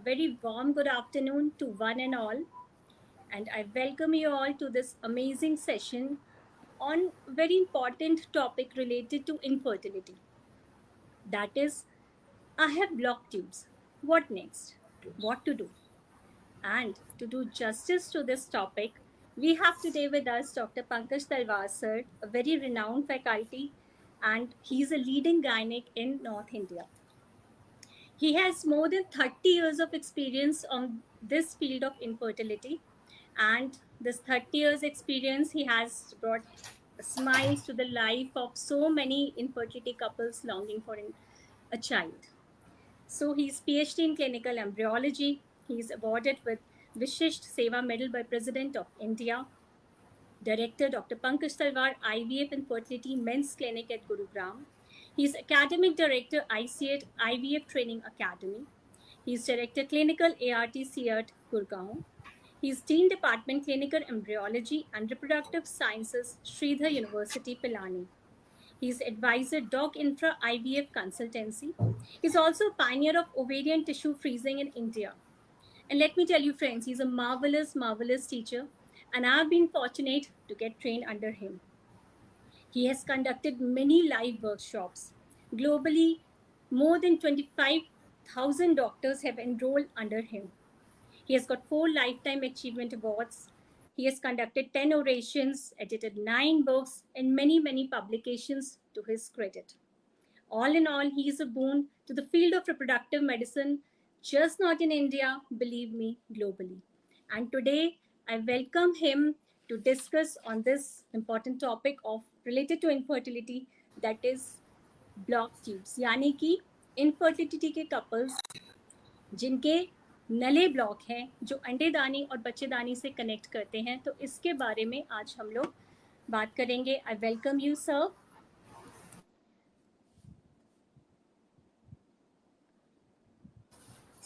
very warm good afternoon to one and all, and I welcome you all to this amazing session on very important topic related to infertility. That is, I have blocked tubes. What next? What to do? And to do justice to this topic, we have today with us Dr. Pankaj Talwar sir, a very renowned faculty, and he's a leading gynec in North India. He has more than 30 years of experience on this field of infertility, and this 30 years experience he has brought smiles to the life of so many infertility couples longing for a child. So he's PhD in clinical embryology. He's awarded with Vishisht Seva Medal by President of India. Director Dr. Pankaj Talwar IVF and Fertility Men's Clinic at Gurugram. He's Academic Director ICAT IVF Training Academy. He's Director Clinical ARTC at Gurgaon. He's Dean Department Clinical Embryology and Reproductive Sciences, Sridhar University, Pilani. He's Advisor Doc Infra IVF Consultancy. He's also a pioneer of ovarian tissue freezing in India. And let me tell you, friends, he's a marvelous, marvelous teacher, and I've been fortunate to get trained under him. He has conducted many live workshops. Globally, more than 25,000 doctors have enrolled under him. He has got 4 Lifetime Achievement Awards. He has conducted 10 orations, edited 9 books, and many, many publications to his credit. All in all, he is a boon to the field of reproductive medicine, just not in India, believe me, globally. And today, I welcome him to discuss on this important topic of related to infertility, that is blocked tubes, यानी कि infertility के couples जिनके नले block हैं, जो अंडेदानी और बच्चेदानी से connect करते हैं, तो इसके बारे में आज हम लोग बात करेंगे. I welcome you sir.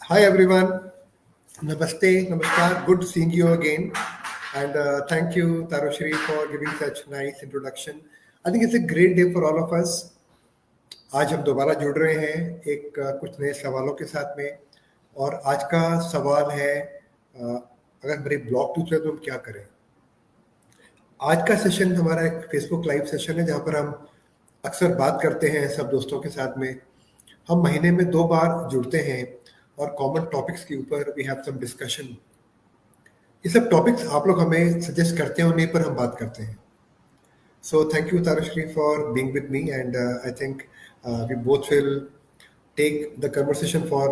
Hi everyone, Namaste, Namaskar, good seeing you again, and thank you Tarushri for giving such nice introduction. I think it's a great day for all of us. आज हम दोबारा जुड़ रहे हैं एक कुछ नए सवालों के साथ में, और आज का सवाल है अगर मेरे ब्लॉक टूथ है तो हम क्या करें. आज का सेशन हमारा एक फेसबुक लाइव सेशन है जहाँ पर हम अक्सर बात करते हैं सब दोस्तों के साथ में. हम महीने में 2 बार जुड़ते हैं और कॉमन टॉपिक्स के ऊपर वी हैव सम डिस्कशन. ये सब टॉपिक्स आप लोग हमें सजेस्ट करते हैं, उन्हीं पर हम बात करते हैं. So thank you Tarushree for being with me, and I think we both will take the conversation for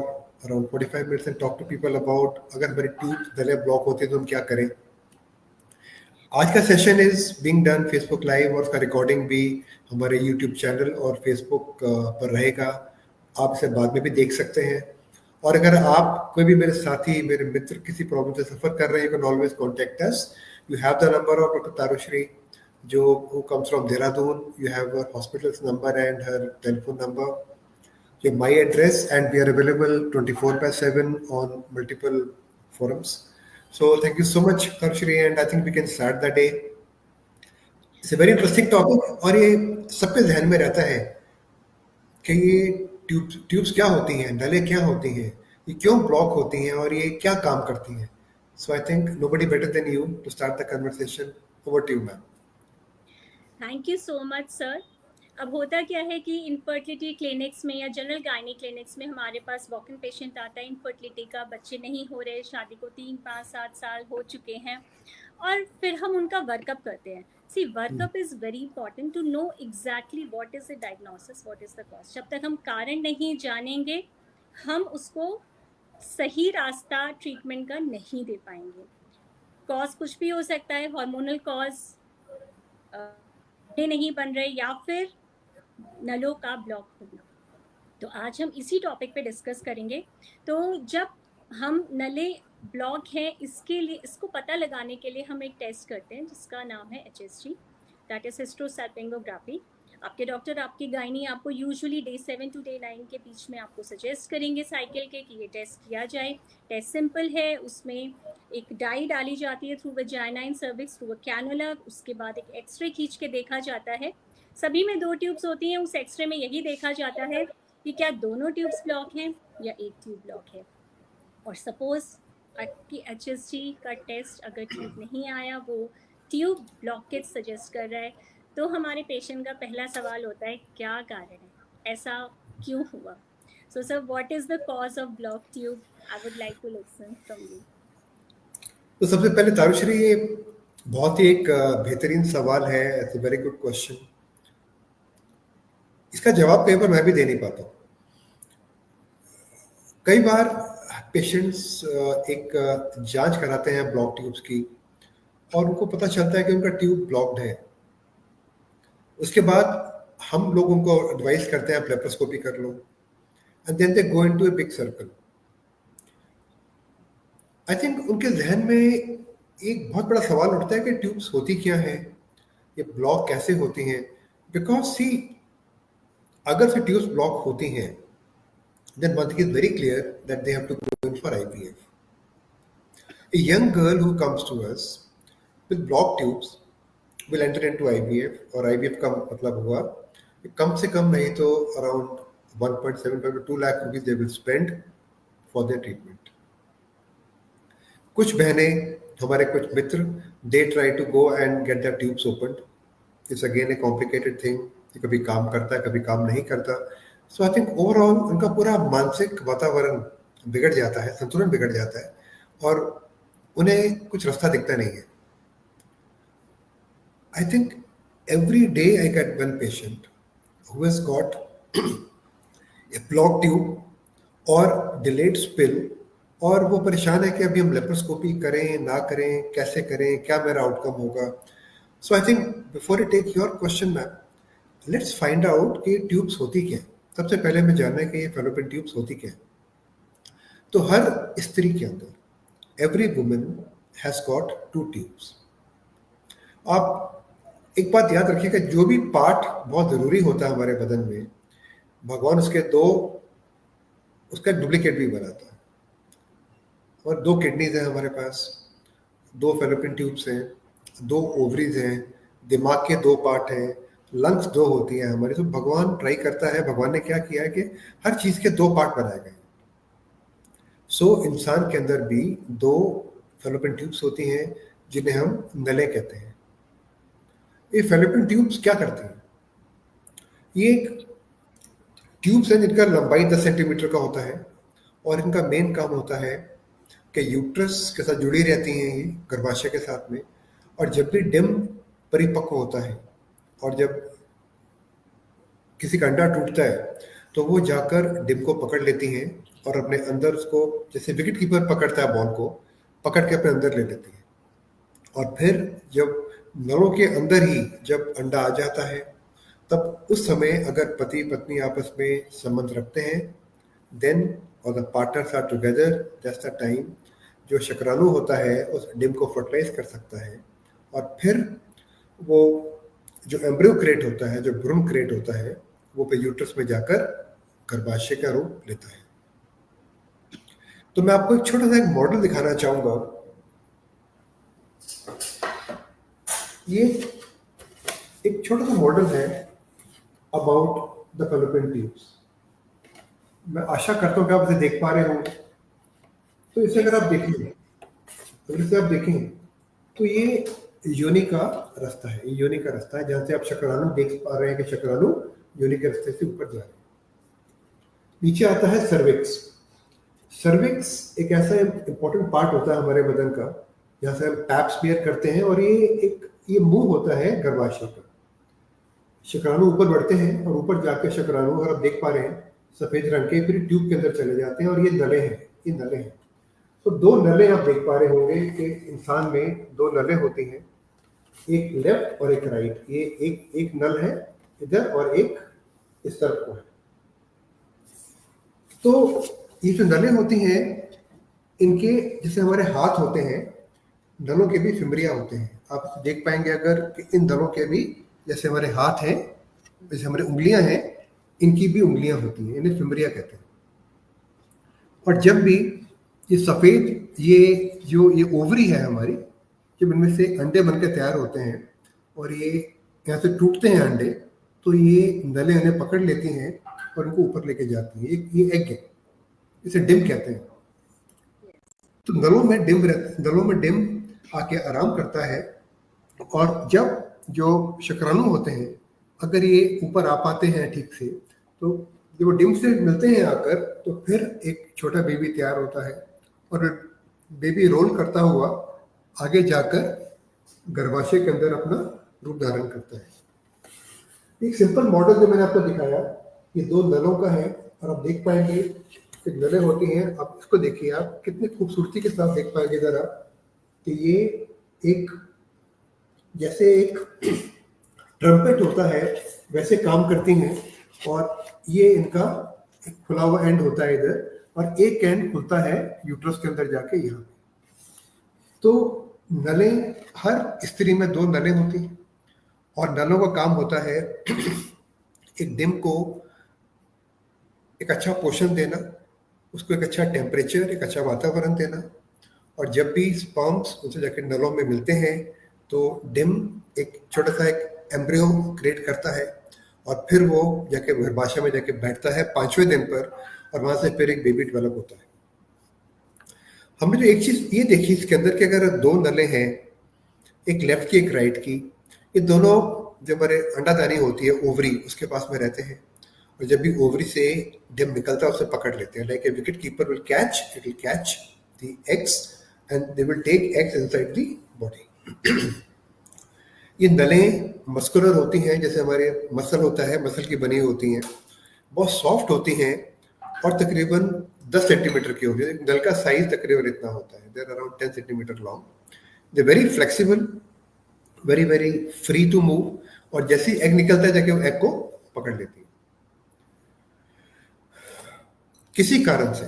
around 45 minutes and talk to people about अगर हमारी ट्यूब गले ब्लॉक होती है तो हम क्या करें. आज का session is being done Facebook live, और उसका रिकॉर्डिंग भी हमारे यूट्यूब चैनल और फेसबुक पर रहेगा. आप इसे बाद में भी देख सकते हैं. और अगर आप कोई भी मेरे साथी, मेरे मित्र किसी प्रॉब्लम से सफर कर रहे हैं, you can always contact us. You have the number of doctor Tarushree जो who comes from Dehradun. You have her hospital's number and her telephone number. You have my address, and we are available 24/7 on multiple forums. So thank you so much Tarushri, and I think we can start the day. It's a very interesting topic, और ये सबके ध्यान में रहता है कि ये tubes क्या होती हैं, नले क्या होती हैं, ये क्यों ब्लॉक होती हैं और ये क्या काम करती हैं. So I think nobody better than you to start the conversation. Over to you ma'am. Thank you so much sir. अब होता क्या है कि इनफर्टिलिटी क्लिनिक्स में या जनरल गायनी क्लिनिक्स में हमारे पास वॉक इन पेशेंट आता है इनफर्टिलिटी का, बच्चे नहीं हो रहे, शादी को 3, 5, 7 साल हो चुके हैं, और फिर हम उनका वर्कअप करते हैं. See workup is very important to know exactly what is the diagnosis, what is the cause. जब तक हम कारण नहीं जानेंगे, हम उसको सही रास्ता ट्रीटमेंट का नहीं दे पाएंगे. कॉज कुछ भी हो सकता है, हार्मोनल कॉज नहीं बन रहे, या फिर नलों का ब्लॉक होना. तो आज हम इसी टॉपिक पे डिस्कस करेंगे. तो जब हम नले ब्लॉक हैं, इसके लिए, इसको पता लगाने के लिए हम एक टेस्ट करते हैं जिसका नाम है HSG, दैट इज हिस्ट्रोसैल्पिंगोग्राफी. आपके डॉक्टर, आपकी गायनी आपको यूजुअली डे 7 to day 9 के बीच में आपको सजेस्ट करेंगे साइकिल के कि ये टेस्ट किया जाए. टेस्ट सिंपल है, उसमें एक डाई डाली जाती है through vagina and cervix through a cannula. उसके बाद एक एक्सरे खींच के देखा जाता है. सभी में 2 ट्यूब्स होती हैं. उस एक्सरे में यही देखा जाता है कि क्या दोनों ट्यूब्स ब्लॉक हैं या एक ट्यूब ब्लॉक है। और सपोज आपकी HSG का टेस्ट अगर ठीक नहीं आया, वो ट्यूब ब्लॉकेज सजेस्ट कर रहा है, तो हमारे पेशेंट का पहला सवाल होता है क्या कारण है, ऐसा क्यों हुआ। So sir, what is the cause of block tube? I would like to listen from you. तो सबसे पहले तारुश्री, ये बहुत ही एक बेहतरीन सवाल है। It's very good question. इसका जवाब कई बार मैं भी दे नहीं पाता हूँ। कई बार पेशेंट्स एक जांच कराते हैं ब्लॉक ट्यूब्स की, और उनको पता चलता है कि उनका ट्यूब ब्लॉक्ड है। उसके बाद हम लोग उनको एडवाइस करते हैं लेप्रोस्कोपी कर लो, and then they go into a big circle. I think उनके जहन में एक बहुत बड़ा सवाल उठता है कि ट्यूब्स होती क्या हैं, ये ब्लॉक कैसे होती हैं। बिकॉज सी, अगर से ट्यूब्स ब्लॉक होती हैं, then one thing is very clear that they have to go in for IVF. A young girl who comes to us with blocked tubes will enter into IVF, और IVF का मतलब हुआ कि कम से कम नहीं तो around 1.75 to 2 lakh rupees they will spend for their treatment. कुछ बहनें, हमारे कुछ मित्र, they try to go and get their tubes opened. It's again a complicated thing. कभी काम करता है, कभी काम नहीं करता। सो आई थिंक ओवरऑल उनका पूरा मानसिक वातावरण बिगड़ जाता है, संतुलन बिगड़ जाता है, और उन्हें कुछ रास्ता दिखता नहीं है। I think every day I get one patient who has got a block tube और डिलेड स्पिल, और वो परेशान है कि अभी हम लेप्रोस्कोपी करें ना करें, कैसे करें, क्या मेरा आउटकम होगा। So I think before I take your question ma'am, let's find out कि ट्यूब्स होती क्या है। सबसे पहले हमें जानना है कि ये फैलोपियन ट्यूब्स होती क्या है। तो हर स्त्री के अंदर, every woman has got 2 tubes. आप एक बात याद रखिएगा, जो भी पार्ट बहुत जरूरी होता है हमारे बदन में, भगवान उसके 2, उसका डुप्लीकेट भी बनाता है। और 2 किडनीज हैं हमारे पास, 2 फैलोपियन ट्यूब्स हैं, 2 ओवरीज हैं, दिमाग के 2 पार्ट हैं, लंग्स 2 होती हैं हमारी। तो भगवान ट्राई करता है, भगवान ने क्या किया है कि हर चीज के 2 पार्ट बनाए गए। सो इंसान के अंदर भी 2 फैलोपियन ट्यूब्स होती हैं, जिन्हें हम नलें कहते हैं। ये फैलोपियन ट्यूब्स क्या करती हैं? ये एक ट्यूब्स हैं जिनका लंबाई 10 सेंटीमीटर का होता है, और इनका मेन काम होता है कि यूट्रस के साथ जुड़ी रहती हैं ये, गर्भाशय के साथ में। और जब भी डिम्ब परिपक्व होता है, और जब किसी का अंडा टूटता है, तो वो जाकर डिम्ब को पकड़ लेती हैं और अपने अंदर उसको, जैसे विकेट कीपर पकड़ता है बॉल को, पकड़ के अपने अंदर ले लेती है। और फिर जब नलों के अंदर ही जब अंडा आ जाता है, तब उस समय अगर पति पत्नी आपस में संबंध रखते हैं, देन और the partners are together, that's the time जो शुक्राणु होता है उस डिम्ब को फर्टिलाइज कर सकता है। और फिर वो जो एम्ब्रियो क्रिएट होता है, जो भ्रूण क्रिएट होता है, वो पे यूट्रस में जाकर गर्भाशय का रूप लेता है। तो मैं आपको एक छोटा सा एक मॉडल दिखाना चाहूंगा। ये एक छोटा सा मॉडल है अबाउट द फैलोपियन ट्यूब्स। मैं आशा करता हूं कि आप इसे देख पा रहे होंगे। तो इसे अगर आप देखेंगे, तो ये योनि का रास्ता है। ये योनि का रास्ता है जहां से आप शुक्राणु देख पा रहे हैं कि शुक्राणु योनि के रास्ते से ऊपर जा रहे हैं। नीचे आता है सर्विक्स। सर्विक्स एक ऐसा इंपॉर्टेंट पार्ट होता है हमारे बदन का, जहाँ से हम पैप स्मीयर करते हैं, और ये मुंह होता है गर्भाशय का। शुक्राणु ऊपर बढ़ते हैं, और ऊपर जाकर शुक्राणु, अगर आप देख पा रहे हैं, सफेद रंग के, फिर ट्यूब के अंदर चले जाते हैं, और ये नले हैं, ये नले हैं। तो 2 नलें आप देख पा रहे होंगे कि इंसान में 2 नलें होती हैं, एक लेफ्ट और एक राइट। ये एक नल है इधर, और एक इस तरफ को है। तो ये जो नलें होती हैं, इनके जैसे हमारे हाथ होते हैं, नलों के भी फिमरिया होते हैं। आप देख पाएंगे अगर कि इन नलों के भी, जैसे हमारे हाथ हैं, जैसे हमारे उंगलियां हैं, इनकी भी उंगलियां होती हैं, इन्हें फिमरिया कहते हैं। और जब भी ये सफेद, ये ओवरी है हमारी, जब इनमें से अंडे बनकर तैयार होते हैं और ये यहाँ से टूटते हैं अंडे, तो ये नलें इन्हें पकड़ लेती हैं और उनको ऊपर लेके जाती है। ये एग है, इसे डिम कहते हैं। तो नलों में डिम आके आराम करता है, और जब जो शुक्राणु होते हैं अगर ये ऊपर आ पाते हैं ठीक से, तो जब वो डिम से मिलते हैं आकर, तो फिर एक छोटा बेबी तैयार होता है, और बेबी रोल करता हुआ आगे जाकर गर्भाशय के अंदर अपना रूप धारण करता है। एक सिंपल मॉडल जो मैंने आपको दिखाया, ये दो नलों का है, और आप देख पाएंगे कि नलें होती हैं। आप इसको देखिए, आप कितनी खूबसूरती के साथ देख पाएंगे जरा, कि ये एक जैसे एक ट्रम्पेट होता है वैसे काम करती हैं, और ये इनका एक खुला हुआ एंड होता है इधर, और एक एंड खुलता है यूट्रस के अंदर जाके यहाँ। तो नलें, हर स्त्री में 2 नलें होती हैं, और नलों का काम होता है एक डिम को एक अच्छा पोषण देना, उसको एक अच्छा टेम्परेचर, एक अच्छा वातावरण देना, और जब भी स्पर्म्स उनसे जाके नलों में मिलते हैं, तो डिम एक छोटा सा एक एम्ब्रियो क्रिएट करता है, और फिर वो जाके गर्भाशय में जाके बैठता है 5वें दिन पर, और वहां से फिर एक बेबी डेवलप होता है। हमने जो एक चीज ये देखी इसके अंदर कि अगर 2 नलें हैं, एक लेफ्ट की एक राइट की, ये दोनों जब हमारे अंडादानी होती है ओवरी उसके पास में रहते हैं, और जब भी ओवरी से डिम निकलता है उसे पकड़ लेते हैं। Like a wicket keeper will catch, it will catch the eggs and they will take eggs inside the body. ये नलें मस्कुलर होती हैं, जैसे हमारे मसल होता है, मसल की बनी होती हैं, बहुत सॉफ्ट होती हैं, और तकरीबन 10 सेंटीमीटर की होती है। नल का साइज तकरीबन इतना होता है, they're around 10 centimetre long. They very flexible, very very free to move, और जैसे ही एग निकलता है जाके वो एग को पकड़ लेती है। किसी कारण से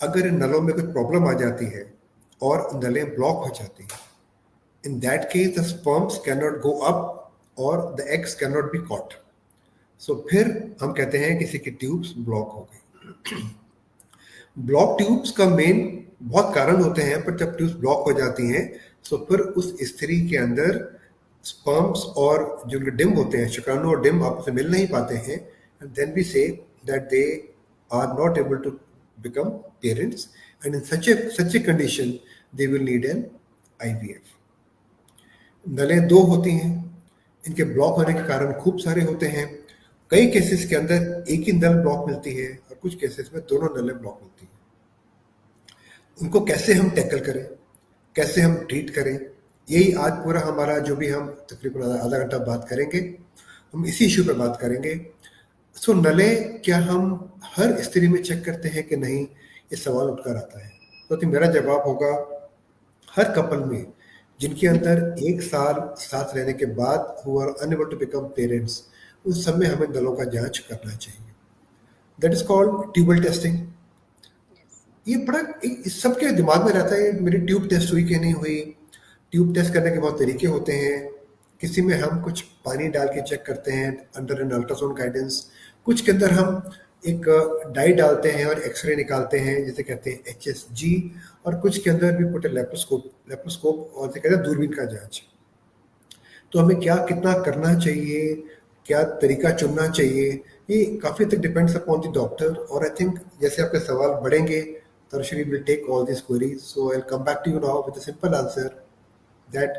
अगर इन नलों में कुछ प्रॉब्लम आ जाती है और नलें ब्लॉक हो जाती हैं, in that case the sperms cannot go up or the eggs cannot be caught. So फिर हम कहते हैं किसी की ट्यूब्स ब्लॉक हो गई। ब्लॉक ट्यूब्स का मेन बहुत कारण होते हैं, पर जब ट्यूब्स ब्लॉक हो जाती हैं, तो फिर उस स्त्री के अंदर स्पर्म्स और जो डिम होते हैं, शुक्राणु और डिम आपस में मिल नहीं पाते हैं, and then we say that they are not able to become parents, and in such a condition they will need an IVF। नलें 2 होती हैं, इनके ब्लॉक होने के कारण खूब सारे होते हैं। कई केसेस के अंदर एक ही नल ब्लॉक मिलती है, और कुछ केसेस में दोनों नलें ब्लॉक मिलती हैं। उनको कैसे हम टैकल करें, कैसे हम ट्रीट करें, यही आज पूरा हमारा जो भी हम तकरीबन आधा घंटा बात करेंगे, हम इसी इशू पर बात करेंगे। सो नलें क्या हम हर स्त्री में चेक करते हैं कि नहीं, ये सवाल उठकर आता है। तो मेरा जवाब होगा, हर कपल में जिनके अंदर 1 साल साथ रहने के बाद who are unable to become parents, उन सब में हमें नलों का जांच करना चाहिए। That is called tubal testing. ये बड़ा इस सबके दिमाग में रहता है, मेरी ट्यूब टेस्ट हुई कि नहीं हुई। ट्यूब टेस्ट करने के बहुत तरीके होते हैं। किसी में हम कुछ पानी डाल के चेक करते हैं अंडर एन अल्ट्रासाउंड गाइडेंस, कुछ के अंदर हम एक डाई डालते हैं और एक्सरे निकालते हैं, जिसे कहते हैं HSG, और कुछ के अंदर भी पुट लेप्रोस्कोप और जिसे कहते हैं दूरबीन का जांच। तो हमें क्या कितना करना चाहिए, क्या तरीका चुनना चाहिए, ये काफ़ी तक डिपेंड्स अपॉन द डॉक्टर। और आई थिंक जैसे आपके सवाल बढ़ेंगे, Tarshri will take all these queries. So I'll come back to you now with a simple answer that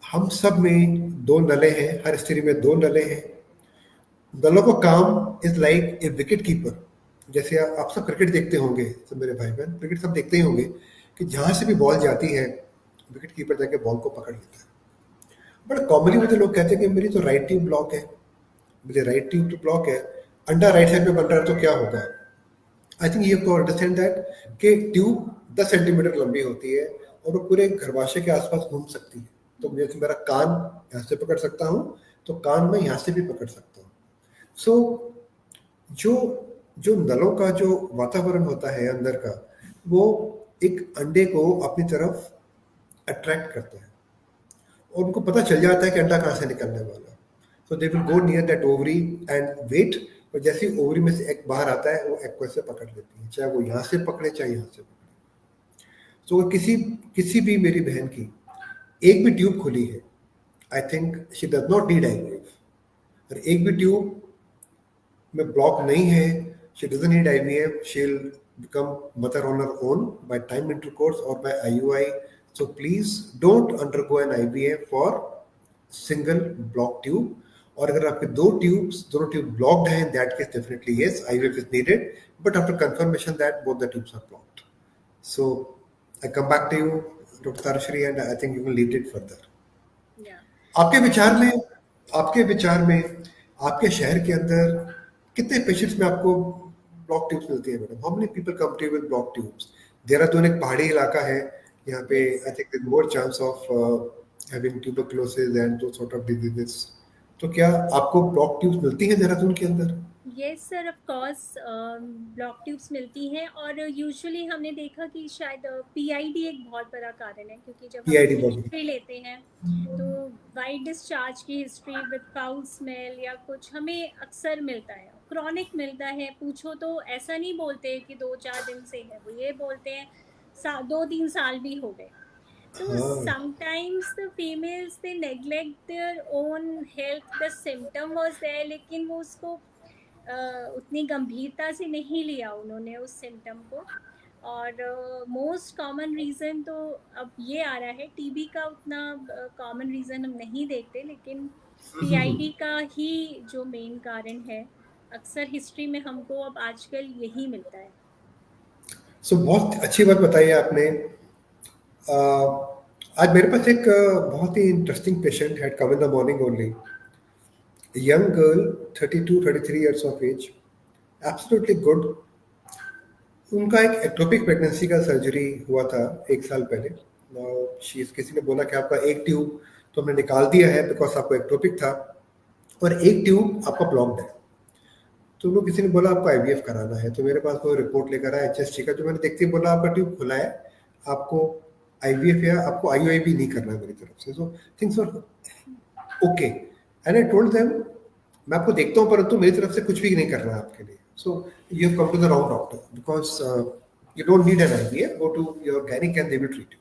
हम सब में 2 नलें हैं, हर स्त्री में 2 नलें हैं। नलों का काम is like a wicket keeper. जैसे आप सब क्रिकेट देखते होंगे, सब मेरे भाई बहन क्रिकेट सब देखते ही होंगे, कि जहाँ से भी बॉल जाती है विकेट कीपर जाके बॉल को पकड़ लेता है। बट कॉमनली मुझे लोग कहते हैं कि मेरी तो राइट ट्यूब ब्लॉक है, मुझे राइट ट्यूब तो ब्लॉक है, अंडा राइट साइड पे बन रहा है, तो क्या होगा। I think you have to understand that कि ट्यूब 10 सेंटीमीटर लंबी होती है, और वो पूरे गर्भाशय के आसपास घूम सकती है। तो जैसे मेरा कान यहाँ से पकड़ सकता हूँ, तो कान में यहाँ से भी पकड़ सकता हूँ। सो जो जो नलों का जो वातावरण होता है अंदर का, वो एक अंडे को अपनी तरफ अट्रैक्ट करता है, और उनको पता चल जाता है कि अंडा कहाँ से निकलने वाला है। So they will go near that ovary and wait, और जैसे ही ओवरी में से एग बाहर आता है, वो एग को ऐसे पकड़ लेती है, चाहे वो यहाँ से पकड़े चाहे यहाँ से पकड़े। सो किसी भी मेरी बहन की एक भी ट्यूब खुली है, I think she does not need IVF। और एक भी ट्यूब में ब्लॉक नहीं है, she doesn't need IVF, she'll become mother on her own by time intercourse or by IUI. So please don't undergo an IVF for single block tube. और अगर आपके दोनों ट्यूब ब्लॉक्ड हैं, in that case definitely yes, IVF is needed, but after confirmation that both the tubes are blocked. So I come back to you, Dr. Tarashri, and I think you can lead it further. Yeah. आपके विचार में आपके विचार में आपके शहर के अंदर कितने पेशेंट्स में आपको ब्लॉक ट्यूब्स मिलती है madam? How many people come to you with block tubes? Dehradun एक पहाड़ी इलाका है, यहाँ पे I think there more chance of having tuberculosis and those sort of diseases. तो क्या आपको ब्लॉक ट्यूब्स मिलती हैं देहरादून के अंदर? Yes sir, of course block tubes मिलती हैं, और यूजुअली हमने देखा कि शायद पीआईडी एक बहुत बड़ा कारण है, क्योंकि जब हम PID बॉडी. हिस्ट्री लेते हैं तो वाइट डिस्चार्ज की हिस्ट्री विद फाउल स्मेल या कुछ हमें अक्सर मिलता है, क्रॉनिक मिलता है. पूछो तो ऐसा नहीं बोलते कि 2-4 दिन से है, वो ये बोलते हैं 2-3 साल भी हो गए. तो हाँ. sometimes the females they neglect their own health, the symptom was there, लेकिन वो उसको उतनी गंभीरता से नहीं लिया उन्होंने उस सिम्टम को. और मोस्ट कॉमन रीज़न तो अब ये आ रहा है, टीबी का उतना कॉमन रीज़न हम नहीं देखते, लेकिन पीआईडी का ही जो मेन कारण है. अक्सर हिस्ट्री में हमको अब आजकल यही मिलता है. सो बहुत अच्छी बात बताई है आपने. आज मेरे पास एक बहुत ही interesting patient had come in the morning only. Young girl, 32-33 years of age, absolutely good. उनका एक एक्टोपिक प्रेगनेंसी का सर्जरी हुआ था 1 साल पहले. किसी ने बोला कि आपका एक ट्यूब तो हमने निकाल दिया है बिकॉज आपको एक्टोपिक था, और एक ट्यूब आपका ब्लॉक्ड है. तो उनको किसी ने बोला आपको IVF कराना है. तो मेरे पास वो रिपोर्ट लेकर आया HSG का, जो मैंने देखते ही बोला आपका ट्यूब खुला है, आपको IVF या आपको IUI भी नहीं करना है मेरी तरफ से. So things were okay and I told them मैं आपको देखता हूँ, परंतु मेरी तरफ से कुछ भी नहीं करना है आपके लिए. So you have come to the wrong doctor because you don't need an IVF, go to your gynaec and they will treat you.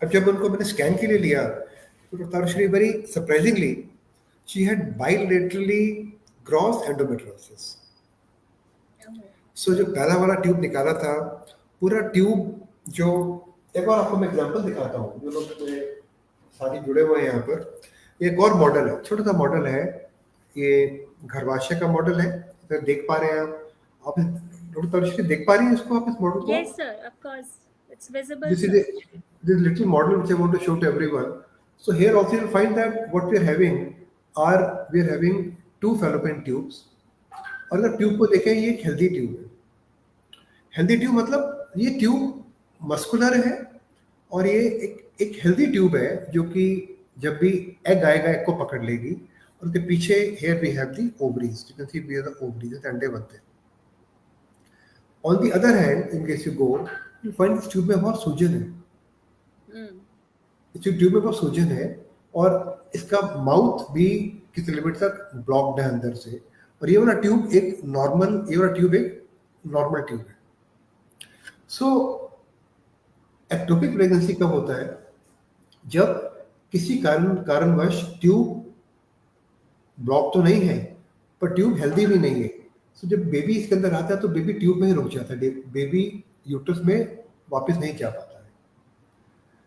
अब जब उनको मैंने स्कैन के लिए लिया तो Tarushri very surprisingly she had bilaterally gross endometriosis. So जो पहला वाला ट्यूब निकाला था, पूरा ट्यूब जो, एक और आपको मैं एग्जांपल दिखाता हूँ, जो लोग मेरे साथी जुड़े हुए हैं यहाँ पर. ये एक और मॉडल है, छोटा सा मॉडल है, ये घरवाशे का मॉडल है. इधर देख पा रहे हैं आप डॉक्टर तारुश्री देख पा रही हैं इसको, आप इस मॉडल को? Yes sir, of course it's visible. This little model which I want to show to everyone. So here also you'll find that what we are having two fallopian tubes. और अगर ट्यूब को देखें, ये एक healthy tube है. Healthy tube मतलब ये tube muscular है, और ये एक हेल्दी ट्यूब है जो कि जब भी एग आएगा एग को पकड़ लेगी. और उसके पीछे here we have the ovaries. You can see we have the ovaries, अंडे बनते हैं. On the other hand, in case you go, you find इस ट्यूब में बहुत सूजन है. इस ट्यूब में बहुत सूजन है, और इसका माउथ भी किसी लिमिट तक ब्लॉक्ड है अंदर से. और ये वाला ट्यूब एक नॉर्मल ट्यूब है. सो एक्टोपिक प्रेगनेंसी कब होता है? जब किसी कारणवश ट्यूब ब्लॉक तो नहीं है पर ट्यूब हेल्दी भी नहीं है. सो जब बेबी इसके अंदर आता है तो बेबी ट्यूब में ही रुक जाता है, बेबी यूट्रस में वापस नहीं जा पाता है.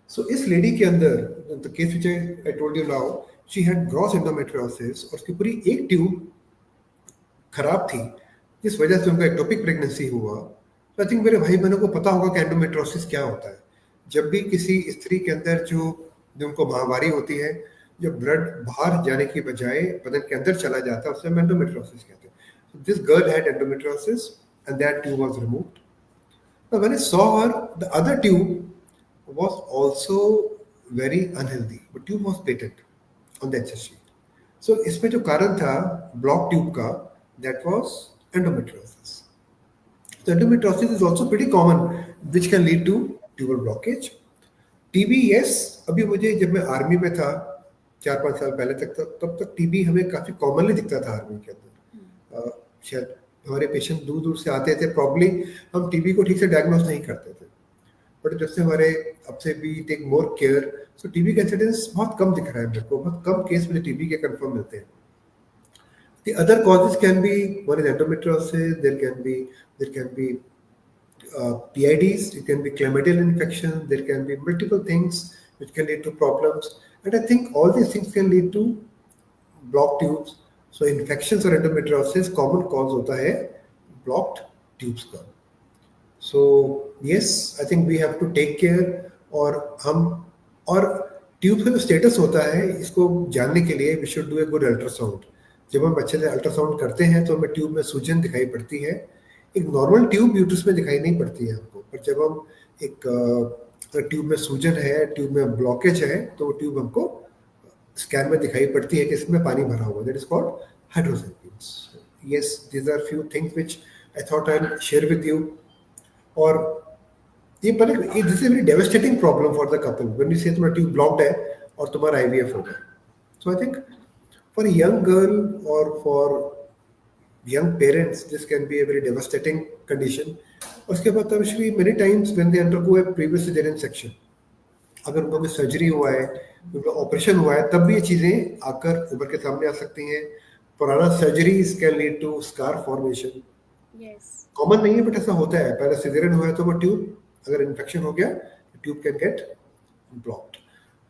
सो इस लेडी के अंदर the case which I told you now, she had gross endometriosis, और उसकी पूरी एक ट्यूब खराब थी, जिस वजह से उनका एक्टोपिक प्रेगनेंसी हुआ. तो आई थिंक मेरे भाई बहनों को पता होगा कि एंडोमेट्रियोसिस क्या होता है. जब भी किसी स्त्री के अंदर जो उनको माहवारी होती है, जब ब्लड बाहर जाने की बजाय बदन के अंदर चला जाता है, उसे हम एंडोमेट्रियोसिस कहते हैं. This girl had endometriosis and that tube was removed. Now when I saw her, the other tube was also very unhealthy, but tube was patent on the HSG. So इसमें जो कारण था ब्लॉक ट्यूब का, that was endometriosis. So endometriosis is also pretty common, which can lead to tubal blockage. TB, yes, अभी मुझे जब मैं army में था 4-5 साल पहले तक, तब तक TB हमें काफी कॉमनली दिखता था आर्मी के अंदर. शायद हमारे पेशेंट दूर दूर से आते थे, प्रॉब्ली हम टीबी को ठीक से डायग्नोस नहीं करते थे. बट जब से हमारे अब से भी टेक मोर केयर, सो टीबी का इंसिडेंस बहुत कम दिख रहा है मेरे को. बहुत कम केस में टीबी के कंफर्म मिलते हैं. The other causes can be, one is endometriosis, there can be PIDs, it can be chlamydial infection, there can be multiple things which can lead to problems. And I think all these things can lead to blocked tubes. So infections और endometriosis common cause होता है blocked tubes का. So yes, I think we have to take care. और tube का जो status होता है इसको जानने के लिए we should do a good ultrasound. जब हम अच्छे से अल्ट्रासाउंड करते हैं तो हमें ट्यूब में सूजन दिखाई पड़ती है. एक नॉर्मल ट्यूब यूट्रस में दिखाई नहीं पड़ती है हमको, पर जब हम एक ट्यूब में सूजन है, ट्यूब में ब्लॉकेज है, तो वो ट्यूब हमको स्कैन में दिखाई पड़ती है कि इसमें पानी भरा हुआ. That is called hydrosalpinx. Yes, these are few things which I thought I will share with you. और ये पर this is very devastating problem for the couple when you say तुम्हारा ट्यूब ब्लॉक्ड है और तुम्हारा आईवीएफ हो गया. So I think for a young girl और for young parents, this can be a very devastating condition. उसके बाद actually many times when they undergo a previous cesarean section, अगर उनको कोई सर्जरी हुआ है, उनका ऑपरेशन हुआ है, तब भी ये चीज़ें आकर उभर के सामने आ सकती हैं. पुराना surgeries can lead to scar formation. Common नहीं है बट ऐसा होता है. पहले सिजेरियन हुआ है तो वो ट्यूब अगर इन्फेक्शन हो गया ट्यूब कैन गेट ब्लॉक्ड.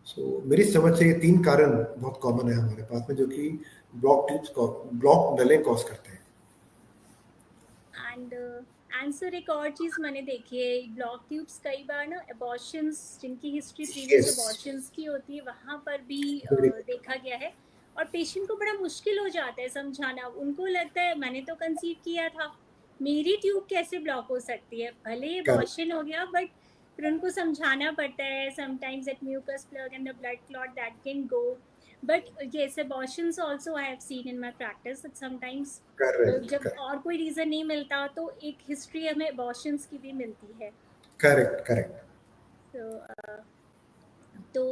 सो मेरी समझ से ये 3 कारण बहुत कॉमन है हमारे पास में जो कि ब्लॉक ट्यूब्स को ब्लॉक नलें कॉज करते हैं. एंड आंसर एक और चीज़ मैंने देखी है, ब्लॉक ट्यूब्स कई बार ना अबॉर्शंस, जिनकी हिस्ट्री प्रीवियस Yes. अबॉर्शंस की होती है, वहाँ पर भी Very देखा गया है. और पेशेंट को बड़ा मुश्किल हो जाता है समझाना. उनको लगता है मैंने तो कंसीव किया था, मेरी ट्यूब कैसे ब्लॉक हो सकती है. भले ही correct. अबॉर्शन हो गया बट फिर उनको समझाना पड़ता है. Sometimes that mucus plug and the blood clot that can go. But yes, abortions also I have seen in my practice that sometimes Correct. जब Correct. और कोई रीज़न नहीं मिलता तो एक हिस्ट्री हमें abortions की भी मिलती है. Correct. Correct. तो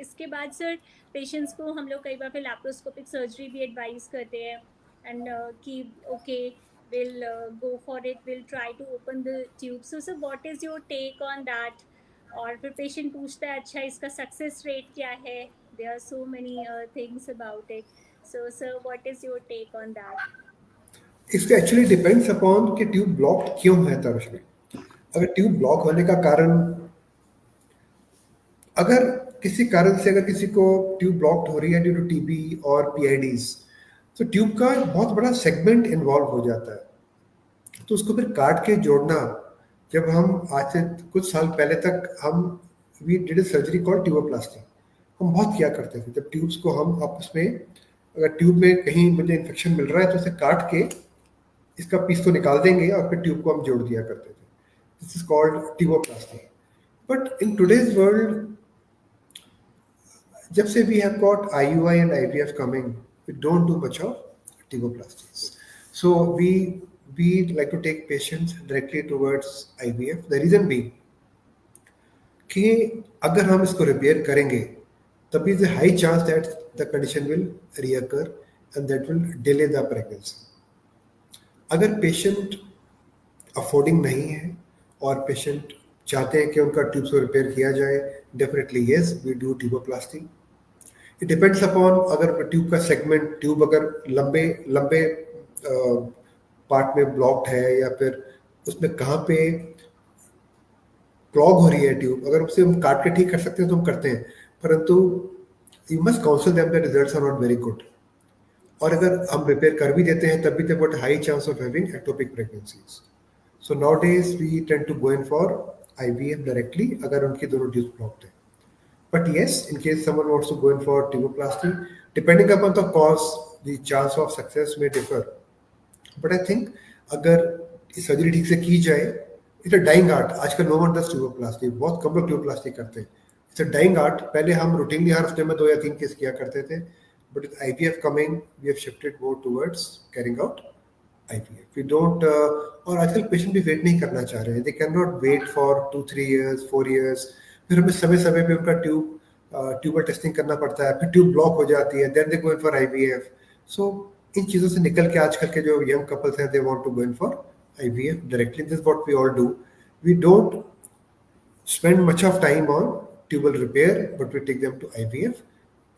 इसके बाद सर पेशेंट्स को हम लोग कई बार फिर लैप्रोस्कोपिक सर्जरी भी एडवाइस करते हैं. एंड कि okay will go for it, will try to open the tube. So sir what is your take on that. और फिर पेशेंट पूछता है अच्छा इसका सक्सेस रेट क्या है. There are so many things about it. So sir what is your take on that. इसका actually depends upon कि ट्यूब ब्लॉक्ड क्यों है तरुश्री. अगर ट्यूब ब्लॉक होने का कारण, अगर किसी कारण से अगर किसी को ट्यूब ब्लॉक्ड हो रही है ड्यू टू टीबी और पीआईडीज, तो ट्यूब का बहुत बड़ा सेगमेंट इन्वॉल्व हो जाता है. तो उसको फिर काट के जोड़ना, जब हम आज से कुछ साल पहले तक हम वी डिड सर्जरी कॉल्ड ट्यूबोप्लास्टी. हम बहुत किया करते थे. जब ट्यूब्स को हम आपस में, अगर ट्यूब में कहीं मुझे इन्फेक्शन मिल रहा है तो उसे काट के इसका पीस तो निकाल देंगे और फिर ट्यूब को हम जोड़ दिया करते थे. This is called tuboplasty. But in today's world, जब से we have got IUI and IVF coming, we don't do much of tuboplasties. So we like to take patients directly towards IVF. The reason being कि अगर हम इसको repair करेंगे तब is a high chance that the condition will reoccur and that will delay the pregnancy. अगर patient affording नहीं है और पेशेंट चाहते हैं कि उनका ट्यूब्स को रिपेयर किया जाए, definitely yes we do tuboplasty. It depends upon अगर ट्यूब का सेगमेंट, ट्यूब अगर लंबे लंबे पार्ट में ब्लॉक्ड है या फिर उसमें कहाँ पे क्लॉग हो रही है ट्यूब, अगर उसे हम काट के ठीक कर सकते हैं तो हम करते हैं. परंतु you must counsel them the results are not very good. और अगर हम रिपेयर कर भी देते हैं तब भी they got high chance of having ectopic pregnancies. So nowadays we tend to go in for IVF directly अगर उनकी दोनों ट्यूब्स ब्लॉक्ड है. But yes, in case someone wants to go in for tuboplasty, depending upon the cause, the chance of success may differ. But I think अगर surgery ठीक से की जाए, it's a dying art. आजकल no one does tuboplasty, बहुत कम लोग tuboplasty करते हैं. It's a dying art. पहले हम रूटीनली हर हफ्ते में 2 या 3 केस किया करते थे. But with IVF coming we have shifted more towards carrying out IVF. We don't और आजकल पेशेंट भी वेट नहीं करना चाह रहे हैं. They can not wait for 2-3 years 4 years. फिर हमें समय समय पे उनका ट्यूबर टेस्टिंग करना पड़ता है. फिर ट्यूब ब्लॉक हो जाती है, then they go in for IVF. So इन चीज़ों से निकल के आजकल के जो यंग कपल्स हैं, they want to go in for IVF directly. This what we all do. We don't spend much of time on tubal repair, but we take them to IVF,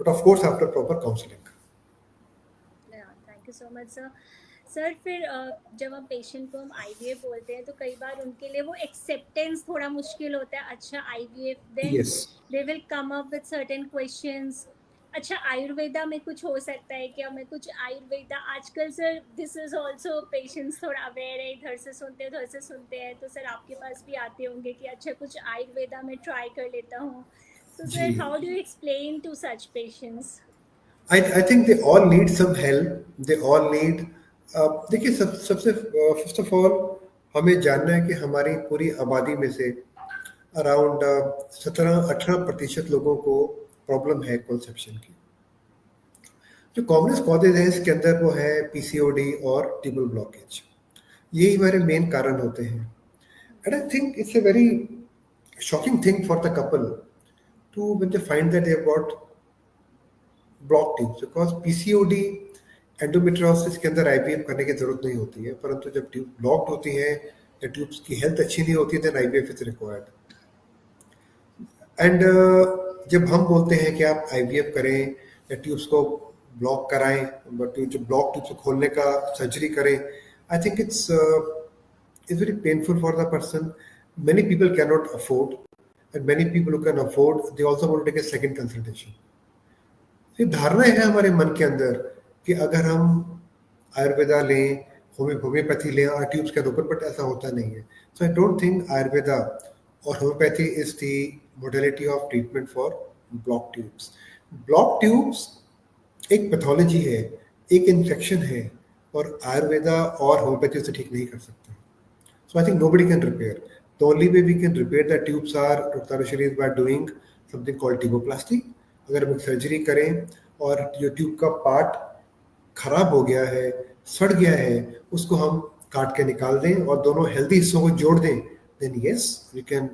but of course after proper counseling. Yeah, thank you so much sir. Sir फिर जब हम patient को हम IVF बोलते हैं तो कई बार उनके लिए वो एक्सेप्टेंस थोड़ा मुश्किल होता है। अच्छा IVF, then yes they will come up with certain questions. अच्छा आयुर्वेदा में कुछ हो सकता है क्या? मैं कुछ आयुर्वेदा आजकल sir, this is also patients थोड़ा अवेयर है, इधर से सुनते हैं उधर से सुनते हैं, तो सर आपके पास भी आते होंगे कि अच्छा कुछ आयुर्वेदा में ट्राई कर लेता हूँ। तो sir ji how do you explain to such patients? I think they all need some help. They all need देखिए सबसे फर्स्ट ऑफ ऑल हमें जानना है कि हमारी पूरी आबादी में से अराउंड 17-18% लोगों को प्रॉब्लम है कॉन्सेप्शन की। जो कॉमनेस्ट कॉजेज हैं इसके अंदर वो है पीसीओडी और ट्यूबल ब्लॉकेज। यही हमारे मेन कारण होते हैं। And I think it's a very shocking thing for the couple to when they find that they have got block tubes, because PCOD endometriosis के अंदर आईवीएफ करने की जरूरत नहीं होती है, परंतु जब ट्यूब ब्लॉक्ड होती है या ट्यूब्स की हेल्थ अच्छी नहीं होती है then IVF is required. And जब हम बोलते हैं कि आप आईवीएफ करें या ट्यूब्स को ब्लॉक कराएं, बट जो ब्लॉक ट्यूब्स को खोलने का सर्जरी करें, आई think it's very painful for the person. Many people cannot afford, and many people who can afford, they also want to take a second consultation. ये धारणा है हमारे मन के अंदर कि अगर हम आयुर्वेदा लें, होम्योपैथी लें और ट्यूब्स कैन ओपन, बट ऐसा होता नहीं है। So I don't think Ayurveda और homeopathy is the modality of treatment for block tubes. Block tubes एक पैथोलॉजी है, एक इन्फेक्शन है, और आयुर्वेदा और होम्योपैथी उसे ठीक नहीं कर सकते। So I think nobody can repair. The only way we can repair the tubes are, Dr. Tarushri, is by doing something called tuboplasty. अगर हम सर्जरी करें और जो ट्यूब का पार्ट खराब हो गया है, सड़ गया है, उसको हम काट के निकाल दें और दोनों हेल्दी हिस्सों को जोड़ दें, then yes, we can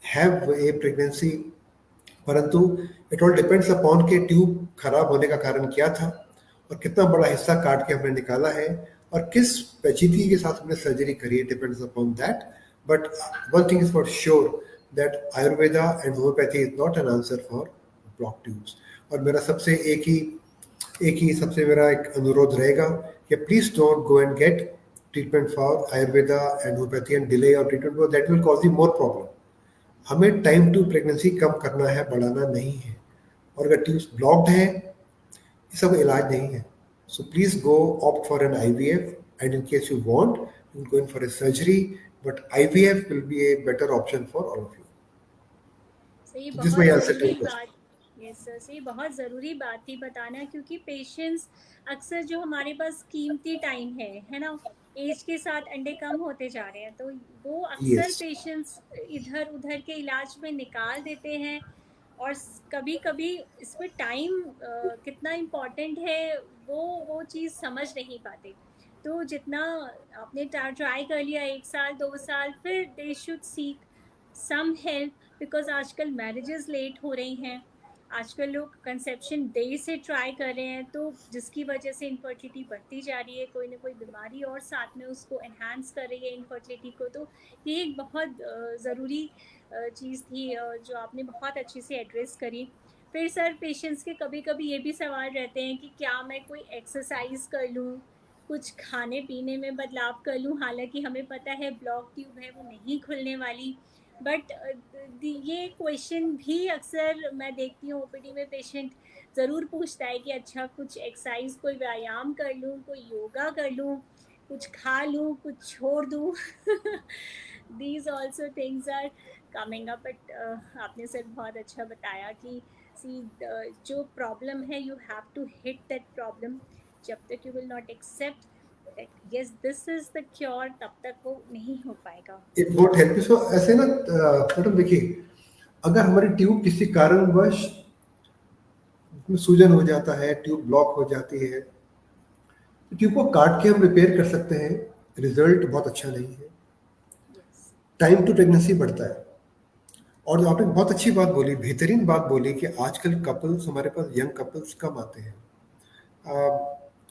have a pregnancy. परंतु इट ऑल डिपेंड्स अपॉन के ट्यूब खराब होने का कारण क्या था और कितना बड़ा हिस्सा काट के हमने निकाला है और किस पेचीदगी के साथ हमने सर्जरी करी है, depends upon that. But one thing is for sure that Ayurveda and homeopathy is not an answer for block tubes. और मेरा सबसे एक ही सबसे मेरा एक अनुरोध रहेगा कि please don't go and get treatment for ayurveda and homeopathy and delay और treatment, that will cause you more problem. हमें टाइम टू प्रेगनेंसी कम करना है, बढ़ाना नहीं है। और अगर ट्यूब्स ब्लॉक्ड है, इसका कोई इलाज नहीं है। So please go opt for an IVF, and in case you want you go in for A surgery, but IVF will be a better option for all of you. Sir ये this my बहुत answer to ज़रूरी question. बात, yes sir, sir ये बहुत ज़रूरी बात थी बताना, क्योंकि पेशेंट्स अक्सर जो हमारे पास कीमती टाइम है ना, एज के साथ अंडे कम होते जा रहे हैं, तो वो अक्सर यस पेशेंट्स इधर उधर के इलाज में निकाल देते हैं। और कभी कभी इसमें टाइम कितना इम्पोर्टेंट है वो चीज़ समझ नहीं पाते। तो जितना आपने ट्राई कर लिया 1 साल 2 साल, फिर they should seek some help, because आजकल मैरिजेस लेट हो रही हैं, आजकल लोग कंसेप्शन डे से ट्राई कर रहे हैं, तो जिसकी वजह से इनफर्टिलिटी बढ़ती जा रही है, कोई ना कोई बीमारी और साथ में उसको एनहांस कर रही है इनफर्टिलिटी को। तो ये एक बहुत ज़रूरी चीज़ थी जो आपने बहुत अच्छे से एड्रेस करी। फिर सर पेशेंट्स के कभी कभी ये भी सवाल रहते हैं कि क्या मैं कोई एक्सरसाइज कर लूँ, कुछ खाने पीने में बदलाव कर लूँ, हालांकि हमें पता है ब्लॉक ट्यूब है वो नहीं खुलने वाली। बट ये क्वेश्चन भी अक्सर मैं देखती हूँ ओपीडी में, पेशेंट ज़रूर पूछता है कि अच्छा कुछ एक्सरसाइज, कोई व्यायाम कर लूँ, कोई योगा कर लूँ, कुछ खा लूँ, कुछ छोड़ दूँ। These also things are coming up. But आपने सर बहुत अच्छा बताया कि सी जो प्रॉब्लम है you have to hit that problem. जब तक you will not accept that yes this is the cure, तब तक वो नहीं हो पाएगा। It won't help you. So ऐसे ना मैडम देखिए, अगर हमारी ट्यूब किसी कारणवश उसमें सूजन हो जाता है, ट्यूब ब्लॉक हो जाती है, तो ट्यूब को काट के हम रिपेयर कर सकते हैं, रिजल्ट बहुत अच्छा नहीं है, यस टाइम टू प्रेगनेंसी बढ़ता है। और आपने बहुत अच्छी बात बोली, बेहतरीन बात बोली कि आजकल कपल्स, हमारे पास यंग कपल्स कम आते हैं।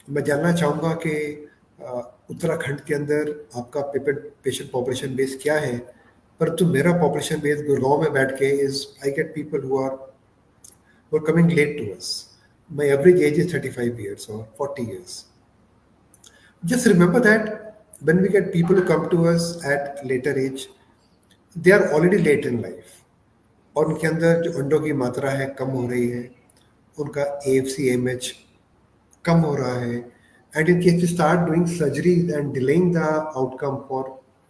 मैं जानना चाहूँगा कि उत्तराखंड के अंदर आपका पेशेंट पॉपुलेशन बेस क्या है, परंतु मेरा पॉपुलेशन बेस गुड़गांव में बैठ के is I get people who are coming late to us. My average age is 35 years or 40 years. Just remember that when we get people who come to us at later age, they are already late in life. और उनके अंदर जो अंडों की मात्रा है कम हो रही है, उनका AFC-AMH कम हो रहा है, and in case you start doing surgeries and delaying the outcome for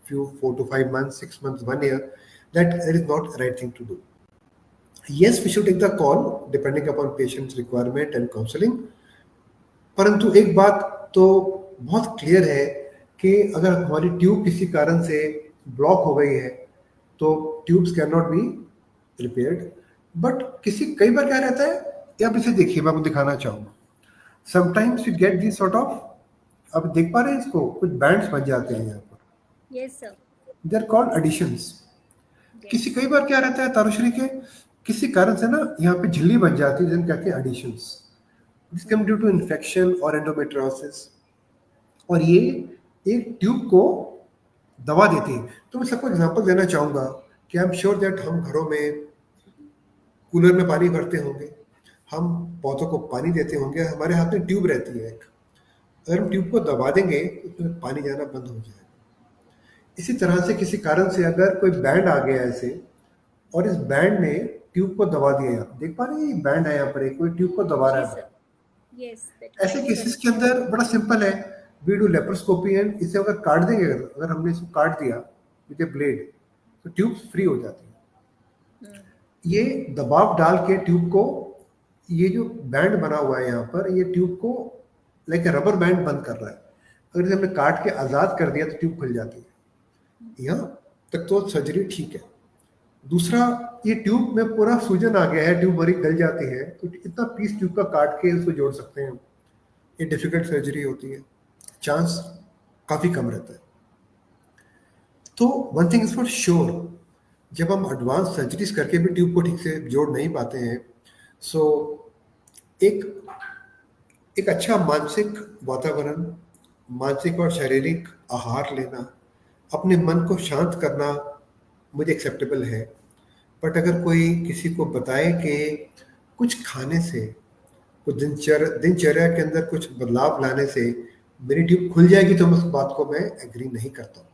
few 4 to 5 months, 6 months, 1 year, that is not the right thing to do. Yes, we should take the call depending upon patient's requirement and counseling. परंतु एक बात तो बहुत clear है कि अगर हमारी tube किसी कारण से ब्लॉक हो गई है तो tubes can not be repaired. But किसी कई बार क्या रहता है, ये आप इसे देखिए, मैं आपको दिखाना चाहूँगा. Sometimes you get this sort of, आप देख पा रहे हैं इसको, कुछ बैंड्स बन जाते हैं यहाँ पर. Yes, sir. They are called adhesions. किसी Yes. कई बार क्या रहता है तारुश्री के, किसी कारण से ना यहाँ पे झिल्ली बन जाती है जिनको कहते हैं adhesions. This can due to infection और एंडोमेट्रियोसिस, और ये एक ट्यूब को दबा देती है. तो मैं सबको एग्जांपल देना चाहूँगा कि आई एम श्योर दैट हम घरों में कूलर में पानी भरते होंगे, हम पौधों को पानी देते होंगे, हमारे हाथ में ट्यूब रहती है एक. अगर हम ट्यूब को दबा देंगे तो उसमें पानी जाना बंद हो जाएगा. इसी तरह से किसी कारण से अगर कोई बैंड आ गया ऐसे, और इस बैंड ने ट्यूब को दबा दिया, आप देख पा रहे हैं ये बैंड है यहाँ पर, एक कोई ट्यूब को दबा रहा जी है. सर. Yes, that ऐसे makes केसेस sense. के अंदर बड़ा सिंपल है, वी डू लेप्रोस्कोपी एंड इसे अगर काट देंगे, अगर हमने इसको काट दिया विद ए ब्लेड, तो ट्यूब फ्री हो जाती है. Hmm. ये दबाव डाल के ट्यूब को, ये जो बैंड बना हुआ है यहाँ पर, ये ट्यूब को लाइक रबर बैंड बंद कर रहा है. अगर इसे हमने काट के आज़ाद कर दिया तो ट्यूब खुल जाती है. यहाँ तक तो सर्जरी ठीक है. दूसरा, ये ट्यूब में पूरा सूजन आ गया है, ट्यूब बड़ी गल जाती है, तो इतना पीस ट्यूब का काट के उसको जोड़ सकते हैं. ये डिफिकल्ट सर्जरी होती है, चांस काफ़ी कम रहता है. तो one thing is for sure, जब हम एडवांस सर्जरीज करके भी ट्यूब को ठीक से जोड़ नहीं पाते हैं, सो एक एक अच्छा मानसिक वातावरण, मानसिक और शारीरिक आहार लेना, अपने मन को शांत करना मुझे एक्सेप्टेबल है. बट अगर कोई किसी को बताए कि कुछ खाने से, कुछ दिनचर्या के अंदर कुछ बदलाव लाने से मेरी ट्यूब खुल जाएगी, तो मैं उस बात को मैं एग्री नहीं करता हूँ.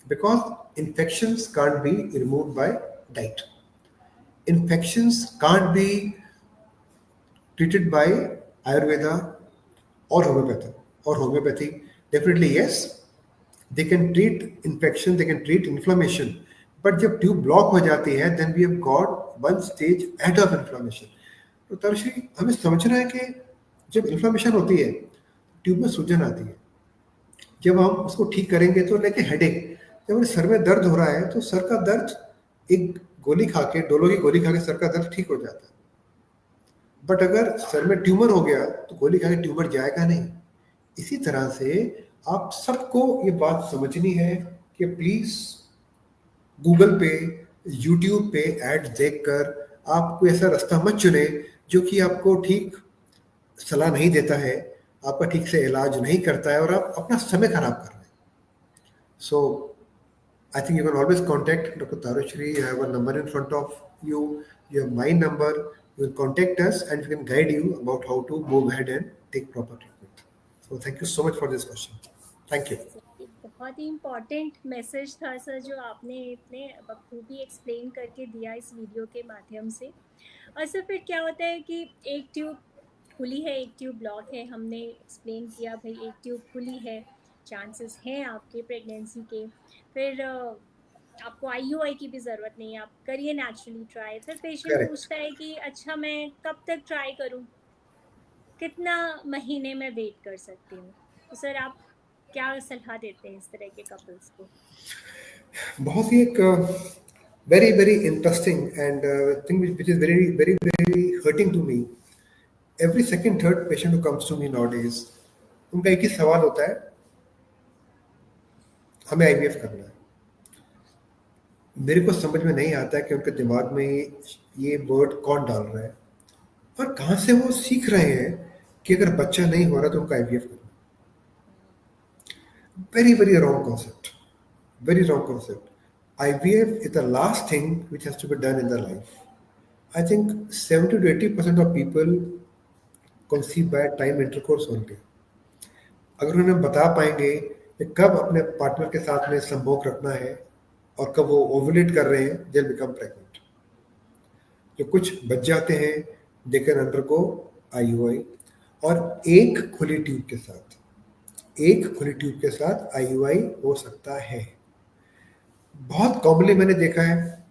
Because infections can't be removed by diet. Infections can't be treated by Ayurveda or homeopathy. Definitely yes, they can treat infection, they can treat inflammation. But जब ट्यूब ब्लॉक हो जाती है, then we have got one stage ahead of inflammation. तो तरश्री हमें समझना है कि जब इन्फ्लामेशन होती है, ट्यूब में सूजन आती है, जब हम उसको ठीक करेंगे तो लाइक हेडेक, जब हमारे सर में दर्द हो रहा है तो सर का दर्द, एक गोली खा के, डोलो की गोली खा के सर का दर्द ठीक हो जाता है. बट अगर सर में ट्यूमर हो गया तो गोली खा के ट्यूमर जाएगा नहीं. इसी तरह से आप सबको ये बात समझनी है कि प्लीज गूगल पे, यूट्यूब पे एड देखकर आप कोई ऐसा रास्ता मत चुने जो कि आपको ठीक सलाह नहीं देता है, आपका ठीक से इलाज नहीं करता है, और आप अपना समय खराब कर रहे हैं. सो I think you can always contact Dr. Tarushri. You have a number in front of you. You have my number. You can contact us and we can guide you about how to move ahead and take proper treatment. So thank you so much for this question. Thank you. एक बहुत ही important message था sir, जो आपने इतने बखूबी explain करके दिया इस वीडियो के माध्यम से. और सर फिर क्या होता है कि एक ट्यूब खुली है, एक ट्यूब ब्लॉक है, हमने एक्सप्लेन किया भाई एक ट्यूब खुली है, चांसेस हैं आपके प्रेगनेंसी के, फिर आपको IUI की भी ज़रूरत नहीं है, आप करिए नेचुरली ट्राई. फिर पेशेंट Correct. पूछता है कि अच्छा मैं कब तक ट्राई करूं, कितना महीने में वेट कर सकती हूँ. तो सर आप क्या सलाह देते हैं इस तरह के कपल्स को? बहुत ही एक very very interesting and thing which is very very very hurting to me. Every second third patient who comes to me nowadays, उनका एक ही सवाल होता है, हमें IVF करना है. मेरे को समझ में नहीं आता है कि उनके दिमाग में ये वर्ड कौन डाल रहा है, और कहाँ से वो सीख रहे हैं कि अगर बच्चा नहीं हो रहा तो उनका IVF करना. Very very wrong concept. Very wrong concept. IVF is the last thing which has to be done in their life. I think 70 to 80% of people conceive by time intercourse only. अगर उन्हें बता पाएंगे कि कब अपने partner के साथ में संभोग रखना है और कब वो ओवुलेट कर रहे हैं, दे बिकम प्रेग्नेंट। जो कुछ बच जाते हैं, दे कैन अंडरगो आईयूआई। और एक खुली ट्यूब के साथ आईयूआई हो सकता है। बहुत कॉमनली मैंने देखा है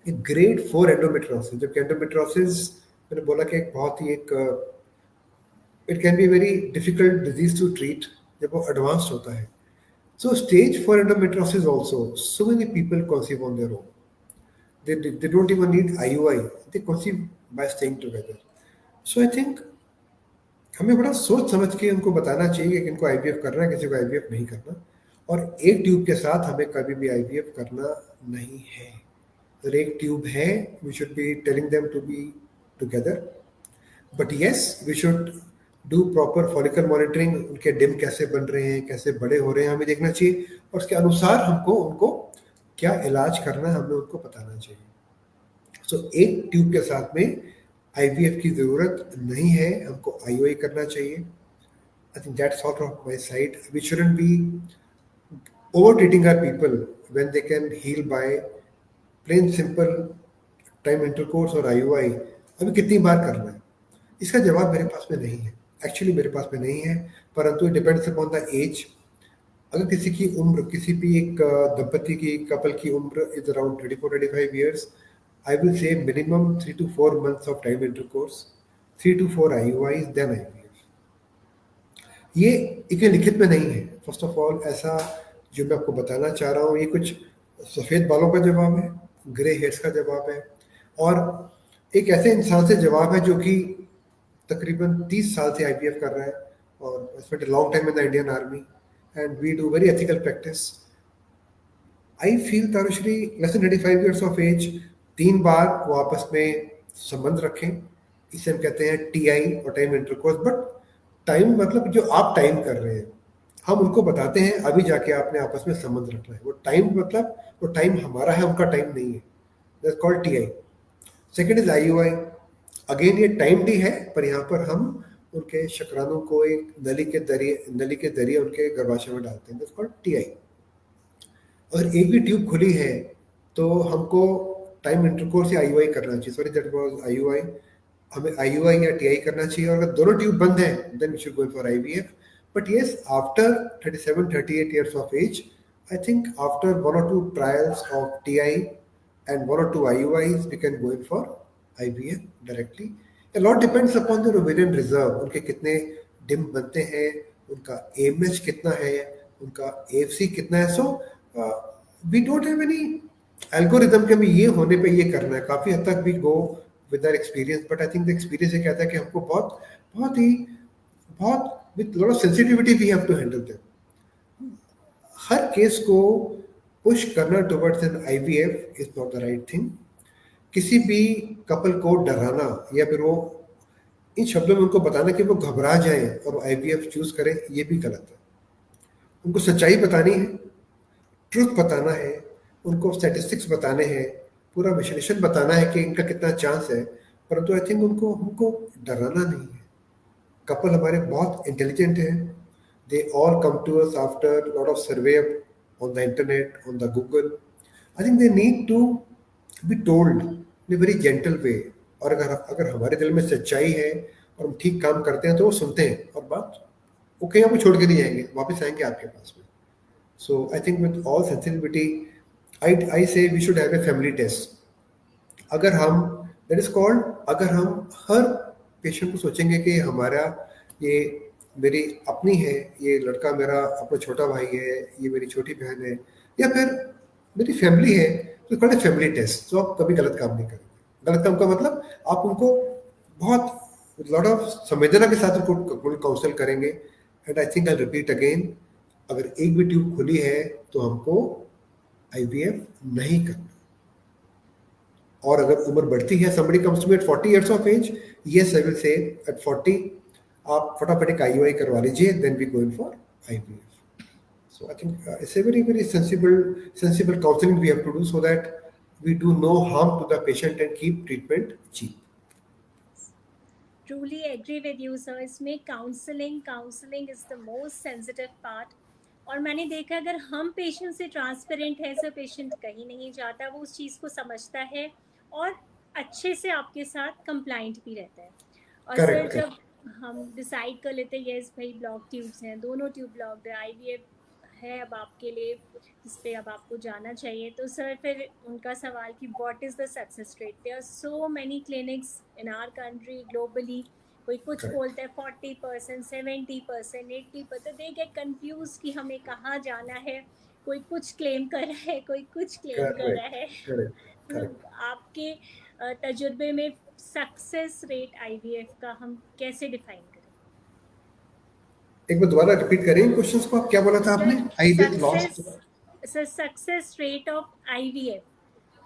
कि ग्रेड 4 एंडोमेट्रोसिस, जबकि एंडोमेट्रोसिस मैंने बोला कि एक बहुत ही एक it can be very difficult disease to treat जब वो एडवांस्ड होता है। So stage 4 endometriosis also, so many people conceive on their own. They don't even need IUI. They conceive by staying together. So I think हमें बड़ा सोच समझ के उनको बताना चाहिए कि किनको IVF करना है, किसी को IVF नहीं करना। और एक ट्यूब के साथ हमें कभी भी IVF करना नहीं है। अगर एक ट्यूब है, we should be telling them to be together. But yes, we should do proper follicle monitoring. उनके डिम कैसे बन रहे हैं, कैसे बड़े हो रहे हैं, हमें देखना चाहिए। और उसके अनुसार हमको उनको क्या इलाज करना है, हमें उनको बताना चाहिए। सो एक ट्यूब के साथ में आईवीएफ की ज़रूरत नहीं है, हमको आईओआई करना चाहिए। I think that's all from my side. We shouldn't be over treating our people when they can heal by plain simple time intercourse और आईओआई। अभी कितनी बार करना है, इसका जवाब मेरे पास में नहीं है। एक्चुअली मेरे पास में नहीं है, परंतु it depends upon the age. अगर किसी की उम्र, किसी भी एक दंपति की, कपल की उम्र is around 34-35 years, I will say minimum 3 to 4 months of time intercourse, 3 to 4 IUI, then IVF. ये एक लिखित में नहीं है। फर्स्ट ऑफ ऑल, ऐसा जो मैं आपको बताना चाह रहा हूँ, ये कुछ सफ़ेद बालों का जवाब है, ग्रे हेयर्स का जवाब है, और एक ऐसे इंसान से जवाब है जो कि तकरीबन 30 साल से आईवीएफ कर रहा है और spent a long time in the Indian army and we do very ethical practice. I feel Tarushri less than 35 years of age 3 बार वो आपस में संबंध रखें। इसे हम कहते हैं टीआई और टाइम इंटरकोर्स। बट टाइम मतलब जो आप टाइम कर रहे हैं, हम उनको बताते हैं अभी जाके आपने आपस में संबंध रखना है। वो टाइम मतलब वो टाइम हमारा है, उनका टाइम नहीं है। That's called TI. Second is IUI. Again ये टाइम डी है, पर यहाँ पर हम उनके शुक्राणु को एक नली के जरिए उनके गर्भाशय में डालते हैं। That's called TI. अगर एक भी ट्यूब खुली है तो हमको टाइम इंटरकोर्स या आईयूआई करना चाहिए। Sorry, that was IUI. हमें आईयूआई या टीआई करना चाहिए। और अगर दोनों ट्यूब बंद हैं, then we should go for IVF. But yes, after 37-38 years of age, I think after 1 or 2 trials of TI and 1 or 2 IUIs, we can go in for IVF directly. A lot depends upon the ovarian reserve, उनके कितने dim बनते हैं, उनका AMH कितना है, उनका AFC कितना है। So we don't have any algorithm कि हमें ये होने पे ये करना है। काफ़ी हद तक we go with our experience, but I think the experience ये कहता है कि हमको बहुत with lot of sensitivity we have to handle them. हर केस को पुश करना towards an IVF is not the right thing. किसी भी कपल को डराना या फिर वो इन शब्दों में उनको बताना कि वो घबरा जाएं और आईवीएफ चूज करें, ये भी गलत है। उनको सच्चाई बतानी है, ट्रुथ बताना है, उनको स्टैटिस्टिक्स बताने हैं, पूरा विश्लेषण बताना है कि इनका कितना चांस है। परंतु आई थिंक उनको हमको डराना नहीं है। कपल हमारे बहुत इंटेलिजेंट हैं। They all come to us after a lot of survey on the internet, on the Google. I think they need to be told in a very gentle way. और अगर अगर हमारे दिल में सच्चाई है और हम ठीक काम करते हैं तो वो सुनते हैं और बात वो कहीं आपको छोड़ के नहीं जाएंगे, वापस आएंगे आपके पास में। So I think with all sensitivity, I say we should have a family test. अगर हम दैट इज कॉल्ड, अगर हम हर पेशेंट को सोचेंगे कि हमारा ये मेरी अपनी है, ये लड़का मेरा अपना छोटा भाई है, ये मेरी छोटी बहन है, या फिर मेरी फैमिली है, तो कॉल्ड फैमिली टेस्ट। तो आप कभी गलत काम नहीं करेंगे। गलत काम का मतलब आप उनको बहुत लॉट ऑफ संवेदना के साथ उनको काउंसल करेंगे। And I think I repeat again, अगर एक भी ट्यूब खुली है तो हमको आईवीएफ नहीं करना। और अगर उम्र बढ़ती है, somebody comes to me at 40 years of age, yes I will say at 40 आप फटाफट एक आईयूआई करवा लीजिए, then we go in for IVF. So I think it's a very sensible counseling we have to do so that we do no harm to the patient and keep treatment cheap. truly agree with you, sir. इसमें counselling is the most sensitive part. और मैंने देखा अगर हम patient से transparent है sir, patient कहीं नहीं जाता, वो उस चीज़ को समझता है और अच्छे से आपके साथ कंप्लाइंट भी रहता है. और सर करेक्ट जब करेक्ट. हम डिसाइड कर लेते हैं यस भाई ब्लॉक ट्यूब्स हैं, दोनों ट्यूब ब्लॉक्ड है, आईवीएफ है अब आपके लिए, जिस पे अब आपको जाना चाहिए, तो सर फिर उनका सवाल कि what is the success rate. There are so many clinics in our country, globally. कोई कुछ करेक्ट बोलता है 40%, 70%, 80%, दे गेट कंफ्यूज कि हमें कहाँ जाना है. कोई कुछ क्लेम कर रहा है, कोई कुछ क्लेम कर रहा करेक्ट है. करेक्ट तो करेक्ट. आपके तजुर्बे में सक्सेस रेट आईवीएफ का हम कैसे डिफाइन करें? एक बार दोबारा रिपीट करें क्वेश्चंस को. आप क्या बोला था आपने? Sir I will success, lost. Sir success rate of IVF.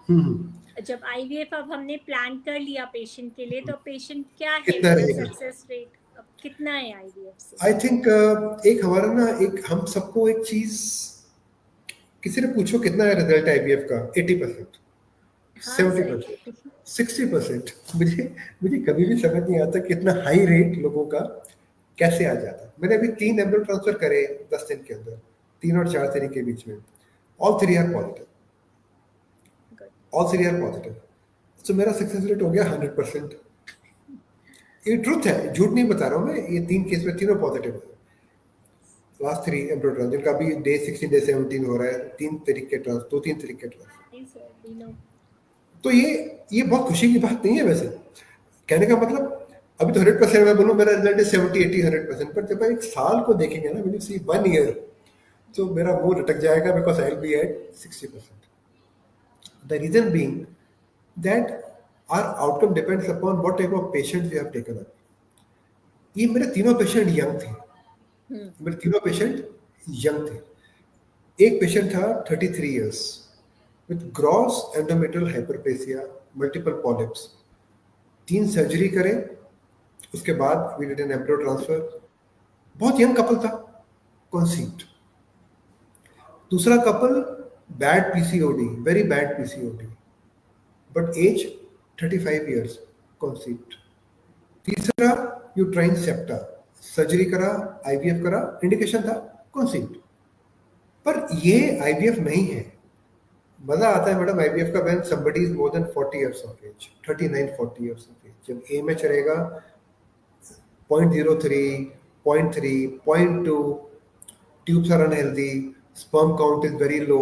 Hmm. जब आईवीएफ अब हमने प्लान कर लिया पेशेंट के लिए, तो पेशेंट क्या है कितना उसका रहेगा? सक्सेस रेट अब कितना है आईवीएफ से? आई थिंक एक हमारा ना, एक हम सबको एक चीज, किसी ने पूछो कितना है रिजल्ट आईवीएफ का, 80%, हाँ सर. 70%, 60%. मुझे मुझे कभी भी समझ नहीं आता कि इतना हाई रेट लोगों का कैसे आ जाता. मैंने अभी 3 एम्ब्रियो ट्रांसफर करे 10 दिन के अंदर, 3 और 4 दिन के बीच में. All 3 are positive. Good. All 3 are positive. So मेरा सक्सेस रेट हो गया 100%. ये ट्रुथ है, झूठ नहीं बता रहा हूँ मैं. ये 3 केस में तीनों पॉजिटिव है. लास्ट 3 एम्ब्रियो ट्रांसफर, जिनका भी डे 16 डे 17 हो रहा है, 3 तरीके ट्रांसफर, 2-3 तरीके ट्रांसफर. नहीं सर, वी नो. तो ये बहुत खुशी की बात नहीं है वैसे. कहने का मतलब, अभी तो 100% मैं बोलूँ मेरा रिजल्ट है 70-80-100%, पर जब मैं एक साल को देखेंगे ना, मैंने सी 1 ईयर, तो मेरा मुंह लटक जाएगा, because I will be at 60%. The reason being that our outcome depends upon what type of patient we have taken up. ये मेरे तीनों पेशेंट यंग थे. मेरे तीनों पेशेंट यंग थे. एक पेशेंट था 33 years with gross endometrial hyperplasia, multiple polyps. 3 surgery करे, उसके बाद we did an embryo transfer. बहुत यंग कपल था, कॉन्सीव्ड. दूसरा couple bad PCOD, very bad PCOD, but age 35 years, conceived. तीसरा यूट्राइन सेप्टा, सर्जरी करा, आईवीएफ करा, इंडिकेशन था कॉन्सीव्ड. पर ये आईवीएफ नहीं है. मजा आता है मैडम आईवीएफ का when somebody is more than 40 years of age, 39-40 years of age. जब एएमएच रहेगा 0.03, 0.3, 0.2, tubes are unhealthy, sperm count is very low.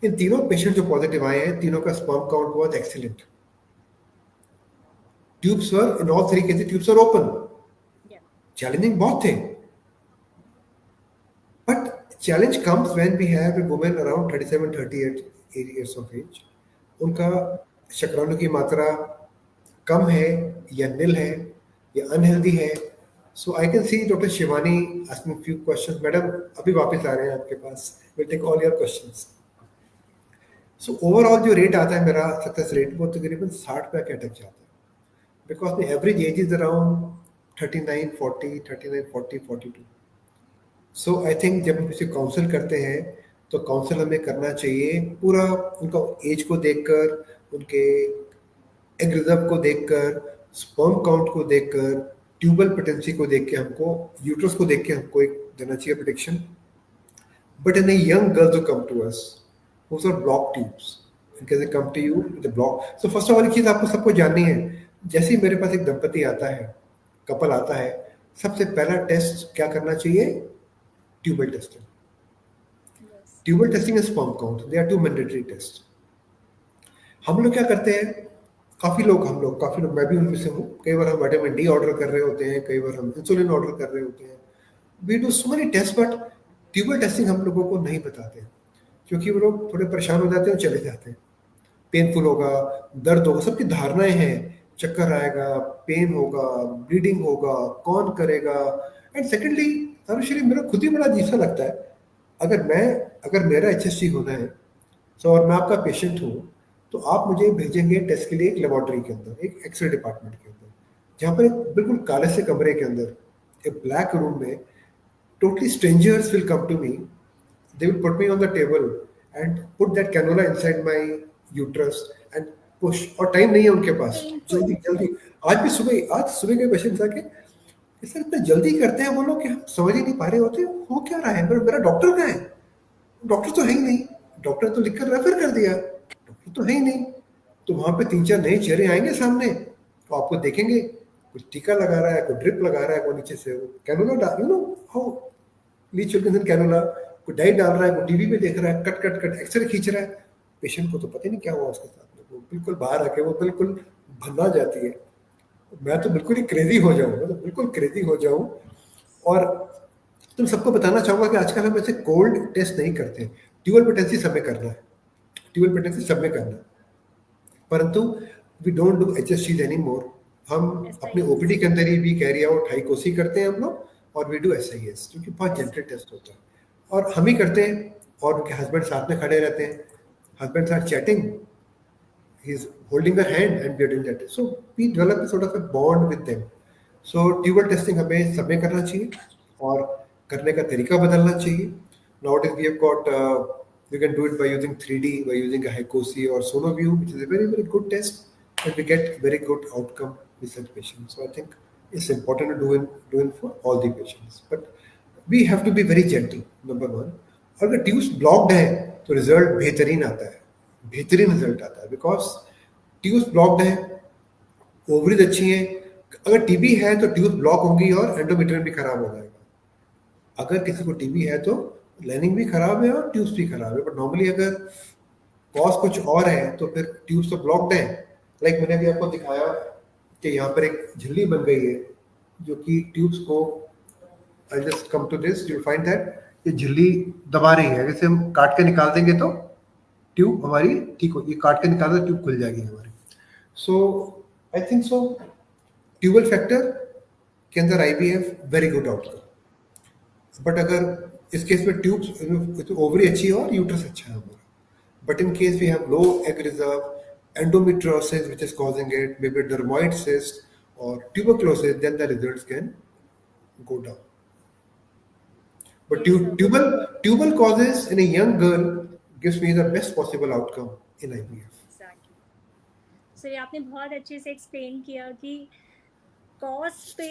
इन तीनों पेशेंट जो पॉजिटिव आए हैं, तीनों का स्पर्म काउंट बहुत excellent. Tubes were in all 3 cases, tubes are open. Yeah. Challenging बहुत थे. But challenge comes when we have a woman around 37-38 years of age. उनका शुक्राणु की मात्रा कम है या नील है या अनहेल्दी है. So I can see doctor Shivani asking few questions. Madam अभी वापस आ रहे हैं आपके पास, will take all your questions. So overall जो रेट आता है मेरा सक्सेस रेट, वो तकरीबन 60 पे अटक जाता है. Because the average age is around 39-40, 39-40, 42. So I think जब हम किसी काउंसिल करते हैं, तो काउंसिल हमें करना चाहिए पूरा उनका एज को देखकर, उनके एग रिजर्व को देखकर, स्पर्म काउंट को देखकर, ट्यूबल पोटेंसी को देख के, हमको यूट्रस को देख के हमको एक देना चाहिए prediction. But in young girls who come to us who are block tubes, they come to you with block. So first of all एक चीज आपको सबको जाननी है. जैसे ही मेरे पास एक दंपति आता है, कपल आता है, सबसे पहला टेस्ट क्या करना चाहिए? Tubal testing. Yes. Tubal testing and sperm count, they are 2 mandatory test. हम लोग क्या करते हैं, काफी लोग, मैं भी उनमें से हूँ, कई बार हम विटामिन डी ऑर्डर कर रहे होते हैं, कई बार हम इंसुलिन ऑर्डर कर रहे होते हैं. We do so many test, but tubal testing हम लोगों को नहीं बताते, क्योंकि वो लोग थोड़े परेशान हो जाते हैं और चले जाते हैं. पेनफुल होगा, दर्द होगा, सबकी धारणाएं हैं, चक्कर आएगा, पेन होगा, ब्लीडिंग होगा, कौन करेगा. एंड सेकेंडली अनुश्री, मेरा खुद ही बड़ा अजीब सा लगता है, अगर मेरा एचएससी होना है, सो और मैं आपका पेशेंट हूँ, तो आप मुझे भेजेंगे टेस्ट के लिए एक लेबोरेटरी के अंदर, एक एक्सरे डिपार्टमेंट के अंदर, जहाँ पर एक बिल्कुल काले से कमरे के अंदर, एक ब्लैक रूम में, totally strangers will come to me. They will put me on the table and put that cannula inside my uterus and push. और टाइम नहीं है उनके पास, पेनफुल. जल्दी जल्दी आज सुबह के पेशेंट्स आके, सर इतना जल्दी करते हैं वो लोग कि हम समझ ही नहीं पा रहे होते हो क्या रहा है, मेरा डॉक्टर कहाँ है? डॉक्टर तो है ही नहीं, डॉक्टर तो लिखकर रेफर कर दिया, डॉक्टर तो है ही नहीं। तो वहां पे तीन चार नए चेहरे आएंगे सामने, तो आपको देखेंगे कुछ टीका लगा रहा है, कोई ड्रिप लगा रहा है, कोई नीचे से कैनुला डाल, यू नो हाउ ली चिल्ड्रन कैनुला, कोई डाई डाल रहा है, कोई टीवी पे देख रहा है, कट कट कट एक्सरे खींच रहा है। पेशेंट को तो पता ही नहीं क्या हुआ उसके साथ में, वो बिल्कुल बाहर आके वो बिल्कुल भन्ना जाती है। मैं तो बिल्कुल ही क्रेजी हो जाऊँ, मैं तो बिल्कुल क्रेजी हो जाऊँ। और तुम सबको बताना चाहूंगा कि आजकल हम ऐसे कोल्ड टेस्ट नहीं करते। ट्यूबल पेटेंसी सब में करना है, ट्यूबल पेटेंसी सब में करना है, परंतु we don't do H S any more. हम ऐसा अपने ही ओपीडी के अंदर ही भी कैरी आउट हाई कोसी करते हैं हम लोग, और we do S I S, क्योंकि बहुत ऐसा जेंटल टेस्ट होता है और हम ही करते हैं। और उनके हस्बैंड साथ में खड़े रहते हैं, हस्बैंड साथ chatting, he's holding her hand and we are doing that. So we develop a sort of a bond with them. So tubal testing हमें समय करना चाहिए और करने का तरीका बदलना चाहिए. Nowadays we have got we can do it by using 3D, by using a HiCoSy or SonoView, which is a very very good test, and we get very good outcome with such patients. So I think it's important to do it for all the patients. But we have to be very gentle. Number one, अगर tubes blocked है तो result बेहतरीन आता है, बेहतरीन result आता है, because tubes blocked है, ओवरीज अच्छी हैं. अगर टीबी है तो ट्यूब्स ब्लॉक होंगी और एंडोमेट्रियम भी खराब हो जाएगा. अगर किसी को टीबी है तो लाइनिंग भी खराब है और ट्यूब्स भी खराब है. बट नॉर्मली अगर कॉज कुछ और है तो फिर ट्यूब्स तो ब्लॉक्ड है. लाइक मैंने अभी आपको दिखाया कि यहाँ पर एक झिल्ली बन गई है जो कि ट्यूब्स को, I just come to this, you find that ये झिल्ली दबा रही है. जैसे हम काट के निकाल देंगे तो ट्यूब हमारी ठीक होगी, काट के निकाल दो ट्यूब खुल जाएगी हमारी. So I think so tubal factor के अंदर IVF very good outcome. But अगर इस केस में ट्यूब्स ओवरी अच्छी है और यूट्रस अच्छा है हमारा, but in case we have low egg reserve, endometriosis which is causing it, maybe dermoid cyst or tuberculosis, then the results can go down. But Yes, sir. tubal causes in a young girl gives me the best possible outcome in IVF. Exactly. Sir, ये आपने बहुत अच्छे से explain किया कि cost पे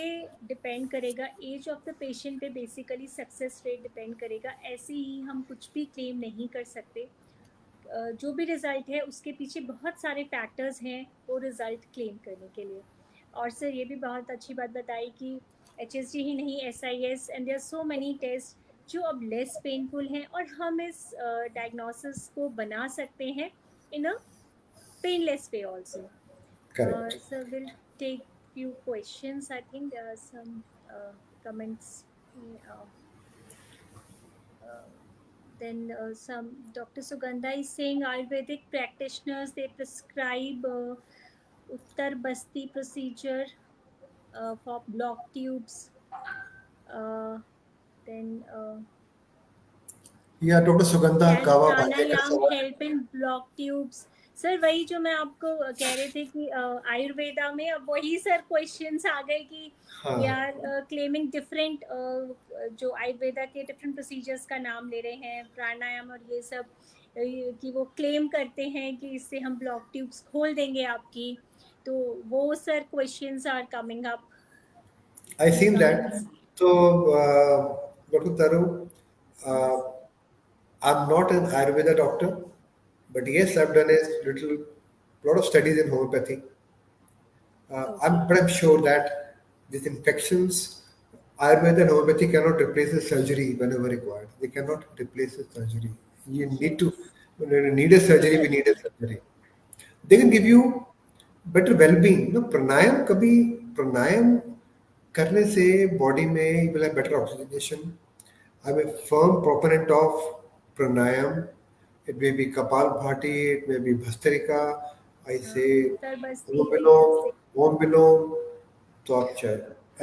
depend करेगा, as of the patient पे बेसिकली सक्सेस रेट डिपेंड करेगा. ऐसे ही हम कुछ भी क्लेम नहीं कर सकते. जो भी रिज़ल्ट है उसके पीछे बहुत सारे फैक्टर्स हैं वो रिज़ल्ट क्लेम करने के लिए. और सर ये भी बहुत अच्छी बात बताई कि HSG ही नहीं, SIS and there so many test जो अब लेस पेनफुल हैं और हम इस डायग्नोसिस को बना सकते हैं in a painless way also. Correct. Sir, we'll take few questions. I think there are some comments. Uh, then some Dr. Sugandha is saying Ayurvedic practitioners, they prescribe Uttar Basti procedure for block tubes. Then या doctor Sugandha can कावा भाटे का pranayam सवाल. help in block tubes? Sir वही जो मैं आपको कह रहे थे कि आयुर्वेदा में अब वही सर क्वेश्चंस आ गए कि हाँ, यार क्लेमिंग डिफरेंट, जो आयुर्वेदा के डिफरेंट प्रोसीजर्स का नाम ले रहे हैं, प्राणायाम और ये सब, कि वो क्लेम करते हैं कि इससे हम ब्लॉक ट्यूब्स खोल देंगे आपकी. तो वो sir questions are coming up. I seen that. तो doctor Taru, I am not an Ayurveda doctor, but yes, I've done a lot of studies in homeopathy. But I'm sure that these infections, Ayurveda and homeopathy cannot replace the surgery whenever required. They cannot replace the surgery. You need to, when you need a surgery, we need a surgery. They can give you better well-being. You know, pranayam करने से body में you will have better oxygenation. I'm a firm proponent of pranayam. It may be Kapalbhati, it may be Bhastrika. I say Uttar Basti Om भी Bilom, Om Bilom. तो आप चाहे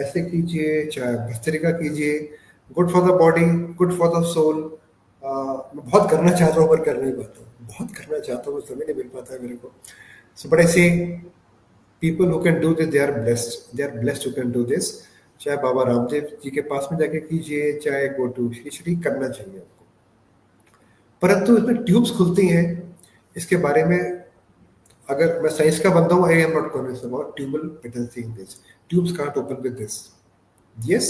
ऐसे कीजिए, चाहे भस्त्रिका कीजिए. Good for the body, good for the soul. मैं बहुत करना चाहता हूँ पर कर नहीं पाता हूँ, बहुत करना चाहता हूँ, समय नहीं मिल पाता है मेरे को. सो but I say people who can do this, they are blessed, they are blessed who can do this. चाहे बाबा रामदेव जी के पास में जाके कीजिए, चाहे गो टू श्री श्री, करना चाहिए आपको. परंतु इसमें ट्यूब्स खुलती हैं, इसके बारे में अगर मैं साइंस का बंदा हूँ, I am not convinced about tubal patency in this. Tubes can't open with this. Yes,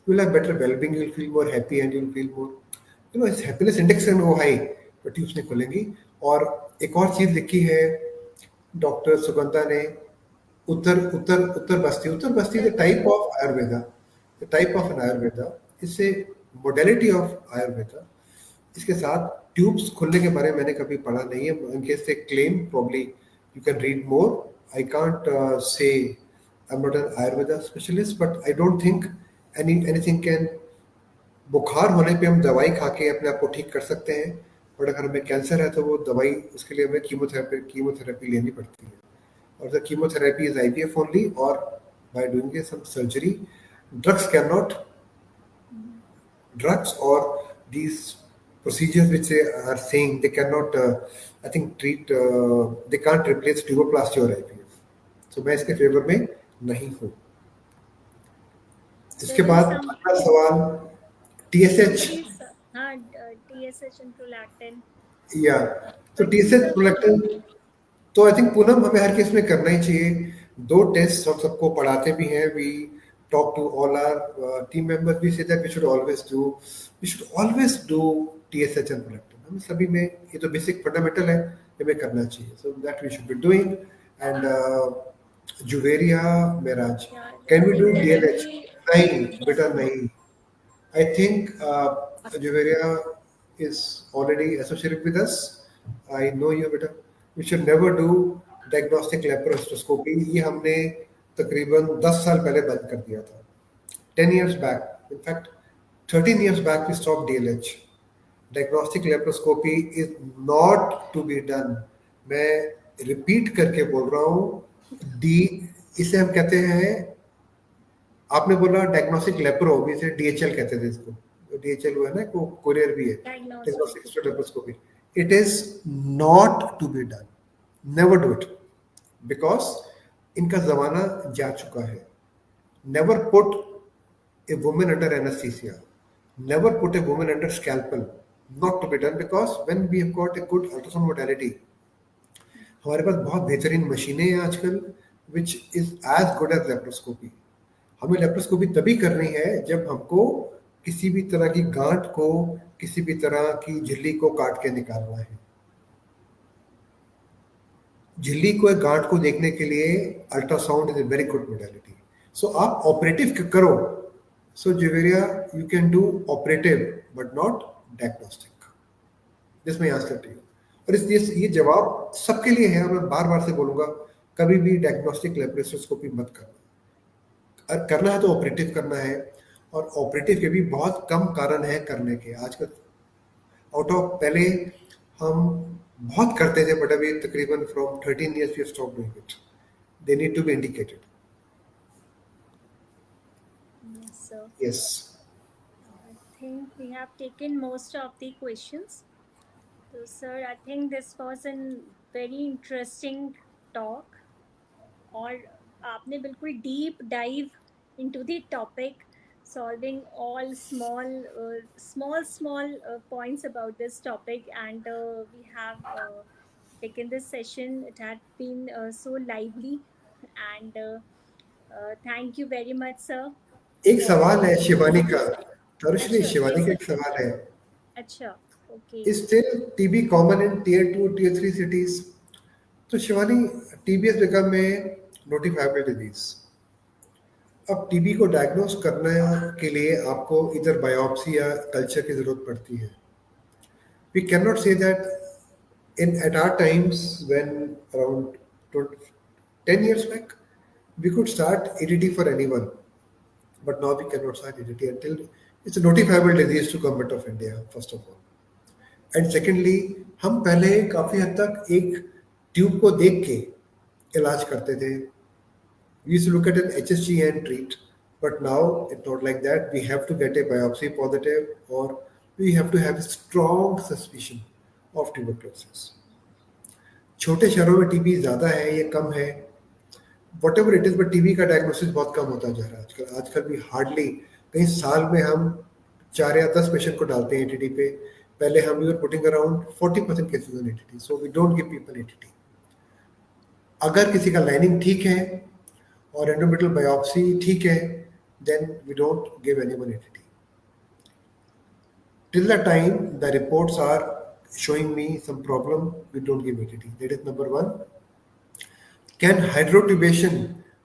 you'll have better well-being, you'll feel more happy and you'll feel more, his happiness index can go high, but tubes नहीं खुलेंगी. और एक और चीज लिखी है doctor Sugandha ने, उत्तर बस्ती is a type of Ayurveda. The type of an Ayurveda is a modality of Ayurveda. इसके साथ ट्यूब्स खुलने के बारे में मैंने कभी पढ़ा नहीं है. इनके से claim probably you can read more. I can't say I'm not an Ayurveda specialist, but I don't think anything can. बुखार होने पे हम दवाई खा के अपने आप को ठीक कर सकते हैं, बट अगर हमें कैंसर है तो वो दवाई, उसके लिए हमें कीमोथेरेपी लेनी पड़ती है. Or the chemotherapy is IVF only, or by doing some surgery. Drugs cannot, drugs or these procedures which they are saying, they cannot, I think, treat, they can't replace tuboplasty or IVF. So मैं इसके favour में नहीं हूँ. इसके बाद अगला सवाल, TSH. हाँ, TSH and prolactin. Yeah, तो TSH prolactin तो आई थिंक पूनम हमें हर केस में करना ही चाहिए. 2 टेस्ट हम सबको पढ़ाते भी हैं. We talk to all our team members, we say that we should always do TSH and prolactin. हम सभी में ये तो बेसिक फंडामेंटल है, हमें करना चाहिए. So that we should be doing. And Juveria Meraj, can we do DLH? नहीं बेटा, नहीं. I think Juveria is already associated with us. I know you, beta. We should never do diagnostic laparoscopy. ये हमने तकरीबन 10 साल पहले बंद कर दिया था. 10 years back, in fact, 13 years back we stopped DLH. Diagnostic laparoscopy is not to be done. मैं रिपीट करके बोल रहा हूँ. इसे हम कहते हैं, आपने बोला डायग्नोस्टिक लेप्रो, भी से DHL कहते थे इसको. DHL वो है ना, को कोरियर भी है, diagnostic laparoscopy. It is not to be done. Never do it, because इनका जमाना जा चुका है. Never put a women under anaesthesia. Never put a women under scalpel. Not to be done, because when we have got a good ultrasound modality, हमारे पास बहुत बेहतरीन मशीनें हैं आजकल, which is as good as laparoscopy. हमें laparoscopy तभी करनी है जब हमको किसी भी तरह की गांठ को, किसी भी तरह की झिल्ली को काट के निकालना है. झिल्ली को, एक गांठ को देखने के लिए ultrasound is a very good modality. So आप ऑपरेटिव करो. So Juveria you can do operative but not diagnostic. This my answer to you. और ये जवाब सबके लिए है. मैं बार बार से बोलूंगा, कभी भी डायग्नोस्टिक लेप्रोस्कोपी मत करना. करना है तो ऑपरेटिव करना है, और ऑपरेटिव के भी बहुत कम कारण है करने के आजकल. आउट ऑफ, पहले हम बहुत करते थे, बट अभी तकरीबन from 13 years we have stopped doing it. They need to be indicated. Yes, sir. Yes. I think we have taken most of the questions. So, sir, I think this was a very interesting talk. और आपने बिल्कुल deep dive into the topic, solving all small points about this topic, and we have taken this session. It had been so lively, and thank you very much, sir. एक सवाल है शिवानी का. तरुश्री, शिवानी का एक सवाल है. अच्छा, okay. Is still TB common in tier 2, tier 3 cities? तो Shivani, TB has become a notifiable disease. अब टीबी को डायग्नोस करने के लिए आपको इधर बायोप्सी या कल्चर की जरूरत पड़ती है. We can not say that at our times, when around 10 years back, we could start EDT for anyone, but now we cannot start EDT until it's a notifiable disease to government of India, first of all. And secondly, हम पहले काफी हद तक एक tube को देख के इलाज करते थे. We used to look at an HSG and treat, but now it's not like that. We have to get a biopsy positive, or we have to have a strong suspicion of tuberculosis. छोटे शहरों में TB ज़्यादा है, ये कम है, whatever it is, but TB का diagnosis बहुत कम होता जा रहा है आजकल भी. हार्डली कहीं साल में हम 4 या 10 पेशेंट को डालते हैं ATT पे. पहले हम we were putting around 40% cases on ATT, so we don't give people ATT. अगर किसी का लाइनिंग ठीक है और एंडोमेट्रियल बायोप्सी ठीक है, then we don't give anyone ATT. Till the time the reports are showing me some problem, we don't give ATT. That is number one. Can hydrotubation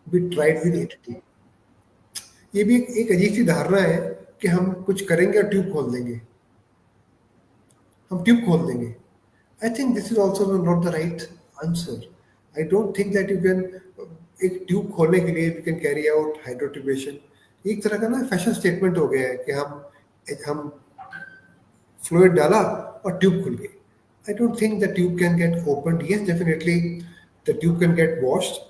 be tried with ATT? ये भी एक अजीब सी धारणा है कि हम कुछ करेंगे और ट्यूब खोल देंगे, हम ट्यूब खोल देंगे. I think this is also not the right answer. I don't think that you can एक ट्यूब खोलने के लिए we can carry out hydrotubation. एक तरह का ना फैशन स्टेटमेंट हो गया है कि हम फ्लूइड डाला और ट्यूब खुल गई. I don't think the tube can get opened. Yes, definitely the tube can get washed.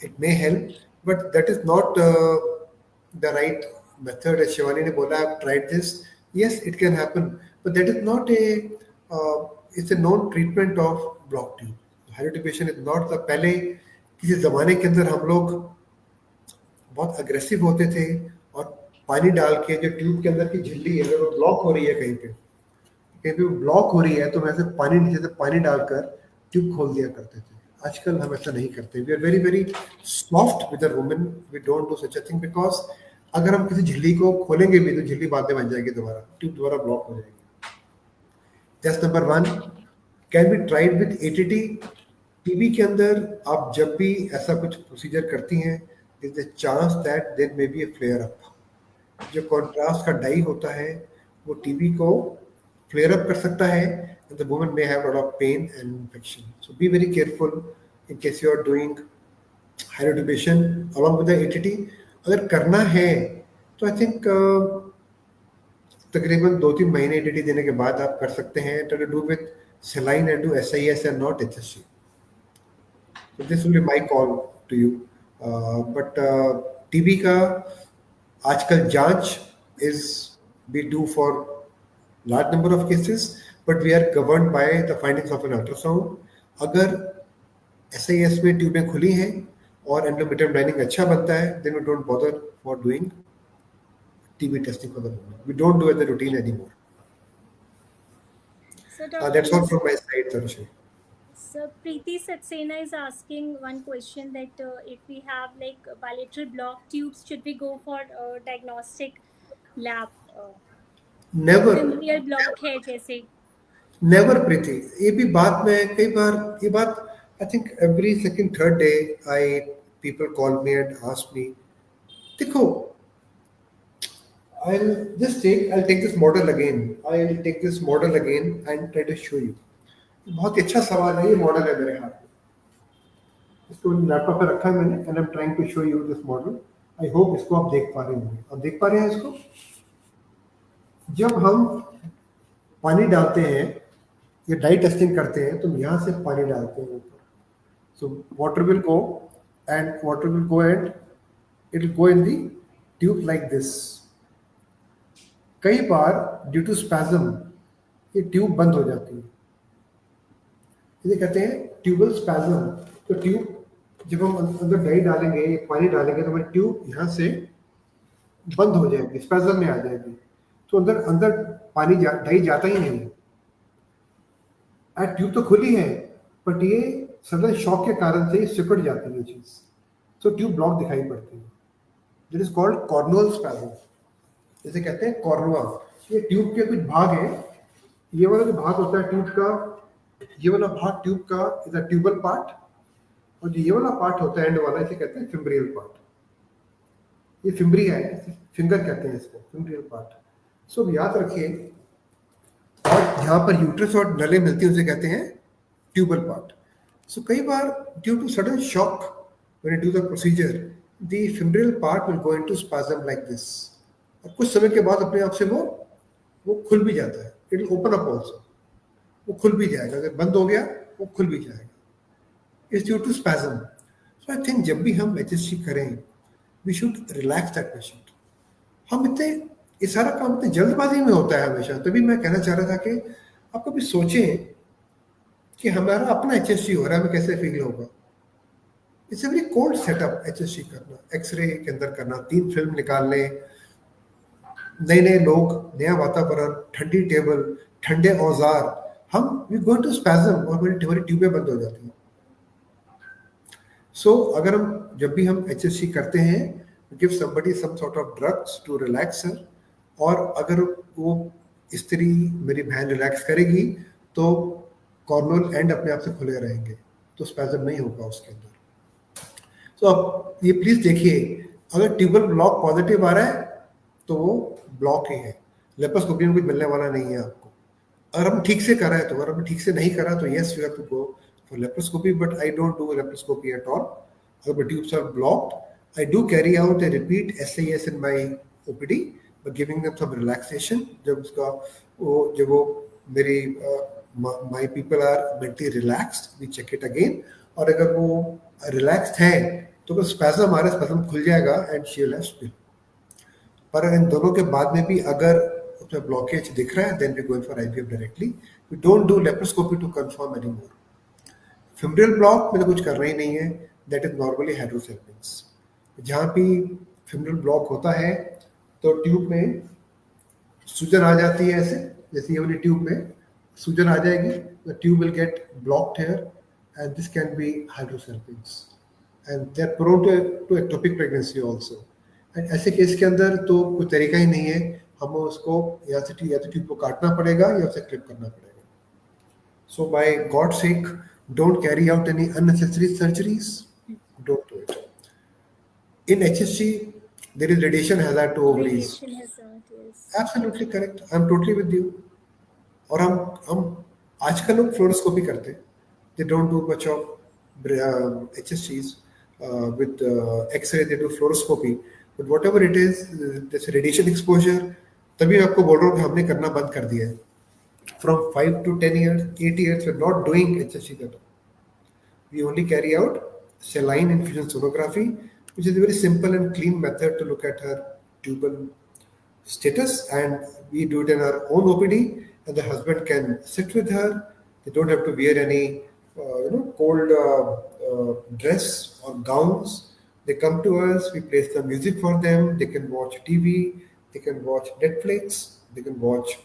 It may help, but that is not the right method. As Shivani ने बोला, I've tried this. Yes, it can happen, but that is not it's a known treatment of blocked tube. Hydrotubation is not the पहले किसी ज़माने के अंदर हम लोग बहुत अग्रेसिव होते थे और पानी डाल के जो ट्यूब के अंदर की झिल्ली है अगर वो ब्लॉक हो रही है कहीं पे ब्लॉक हो रही है तो वैसे पानी नीचे से पानी डालकर ट्यूब खोल दिया करते थे. आजकल हम ऐसा नहीं करते. We are very very soft with the women. We don't do such a thing because अगर हम किसी झिल्ली को खोलेंगे भी तो झिल्ली बाद में बन जाएगी, दोबारा ट्यूब दोबारा ब्लॉक हो जाएगी. Test number 1, can be tried with ATT. TB के अंदर आप जब भी ऐसा कुछ प्रोसीजर करती हैं, there is a chance that there may be a flare up. जो कॉन्ट्रास्ट का डाई होता है वो टीबी को फ्लेयर अप कर सकता है and the woman may have a lot of pain and infection. So be very careful in case you are doing hydrotubation along with the ATT. अगर करना है तो आई थिंक तकरीबन 2-3 महीने ATT देने के बाद आप कर सकते हैं. Try to do with saline and do SIS and not HSC. So this will be my call to you. But TB का आजकल जांच is we do for large number of cases, but we are governed by the findings of an ultrasound. अगर SIS में ट्यूबें खुली हैं और endometrium lining अच्छा बनता है, then we don't bother for doing TB testing for the moment. We don't do it the routine anymore. So, That's all from my side, Tarushi. So Preeti Saxena is asking one question that if we have like bilateral block tubes, should we go for diagnostic lab? Never. Fimbrial block है जैसे. Never, Preeti. ये भी बात मैं कई बार ये बात I think every second third day people call me and ask me, देखो, I'll take this model again. I'll take this model again and try to show you. बहुत ही अच्छा सवाल है. ये मॉडल है मेरे हाथ में, इसको लैपटॉप पे रखा है मैंने and I'm trying to show you this model. I hope इसको आप देख पा रहे होंगे. आप देख पा रहे हैं इसको? जब हम पानी डालते हैं या डाई टेस्टिंग करते हैं तो यहाँ से पानी डालते हैं ऊपर. So water will go and it will go in the tube like this. कई बार ड्यू टू स्पैज्म ये ट्यूब बंद हो जाती है. इसे कहते हैं ट्यूबल स्पैज्म. तो ट्यूब जब हम अंदर डाई डालेंगे पानी डालेंगे तो हमारी ट्यूब यहाँ से बंद हो जाएगी, स्पैज्म में आ जाएगी. तो अंदर पानी डाई जाता ही नहीं. ट्यूब तो खुली है बट ये सडन शॉक के कारण से सिकुड़ जाती है चीज, तो ट्यूब ब्लॉक दिखाई पड़ती है. This is called cornual spasm. इसे कहते हैं कॉर्नुआ. ये ट्यूब के कुछ भाग हैं. ये वाला जो भाग होता है ट्यूब का, ये वाला भाग ट्यूब का इज अ ट्यूबल पार्ट, और जो ये वाला पार्ट होता है एंड वाला, इसे कहते हैं फिम्ब्रियल पार्ट. ये फिम्ब्री है, फिंगर कहते हैं इसको, फिम्ब्रियल पार्ट. सो याद रखिए, और जहाँ पर यूट्रस और नलें मिलती हैं उसे कहते हैं ट्यूबल पार्ट. सो कई बार due to sudden shock when you do the procedure the fimbrial part will go into spasm like this. और कुछ समय के बाद अपने आप से वो खुल भी जाता है. It will open up also. वो खुल भी जाएगा. अगर बंद हो गया वो खुल भी जाएगा. It's due to spasm. So I think जब भी हम HSC करें we should relax that patient. हम इतने ये सारा काम इतनी जल्दबाजी में होता है हमेशा. तभी मैं कहना चाह रहा था कि आप कभी सोचें कि हमारा अपना HSC हो रहा है, हमें कैसे फील होगा. It's a very cold setup HSC करना, एक्सरे के अंदर करना, 3 फिल्म निकालने, नए लोग, नया वातावरण, ठंडी टेबल, ठंडे औजार. हम वी गो टू स्पैज्म और हमारी ट्यूबें बंद हो जाती हैं. सो अगर हम जब भी हम HSC करते हैं, give somebody some sort of drugs to relax her, और अगर वो स्त्री मेरी बहन रिलैक्स करेगी तो कॉर्नल एंड अपने आप से खुले रहेंगे, तो स्पैजम नहीं होगा उसके अंदर। तो अब ये प्लीज देखिए, अगर ट्यूबल ब्लॉक पॉजिटिव आ रहा है तो वो ब्लॉक ही है, लेप्रोस्कोपी में कुछ मिलने वाला नहीं है आपको। अगर हम ठीक से कर रहे हैं तो, अगर हम ठीक से नहीं करा तो yes you have to go for laparoscopy, but I don't do laparoscopy at all. अगर my tubes are blocked, I do carry out a repeat SAS in my OPD by giving them some relaxation। जब उसका वो जब वो मेरी my people are mentally relaxed, we check it again। और अगर वो रिलैक्स्ड है तो बस स्पैज़म आ रहा है, स्पैज़म खुल जाएगा and she will have still. पर इन दोनों के बाद में भी अगर उसमें ब्लॉकेज दिख रहा है, then we go for IVF directly. We don't do laparoscopy to confirm any more. Fimbrial block में तो कुछ करना ही नहीं है, दैट इज नॉर्मली हाइड्रोसेल्पिंग्स। जहाँ भी फिमरल ब्लॉक होता है तो ट्यूब में सूजन आ जाती है, ऐसे जैसे ये वाली ट्यूब में सूजन आ जाएगी, the tube will get blocked here and this can be hydrosalpinges and they are prone to ectopic pregnancy also. And ऐसे केस के अंदर तो कोई तरीका ही नहीं है, हमें उसको या तो ट्यूब को काटना पड़ेगा या उसे क्लिप करना पड़ेगा। So by God's sake, don't carry out any unnecessary surgeries. Don't do it. In HSC, there is radiation hazard to ovaries. Radiation hazard, yes. Absolutely correct. I'm totally with you. और हम आजकल लोग fluoroscopy करते हैं. They don't do much of HSCs with X-ray. They do fluoroscopy. But whatever it is, this radiation exposure. तभी मैं आपको बोल रहा हूँ कि हमने करना बंद कर दिया है. From 5 to 10 years, 8 years, we're not doing HSC at all. We only carry out saline infusion sonography, which is a very simple and clean method to look at her tubal status, and we do it in our own OPD, and the husband can sit with her. They don't have to wear any cold dress or gowns. They come to us, we play some music for them, they can watch TV, they can watch Netflix, they can watch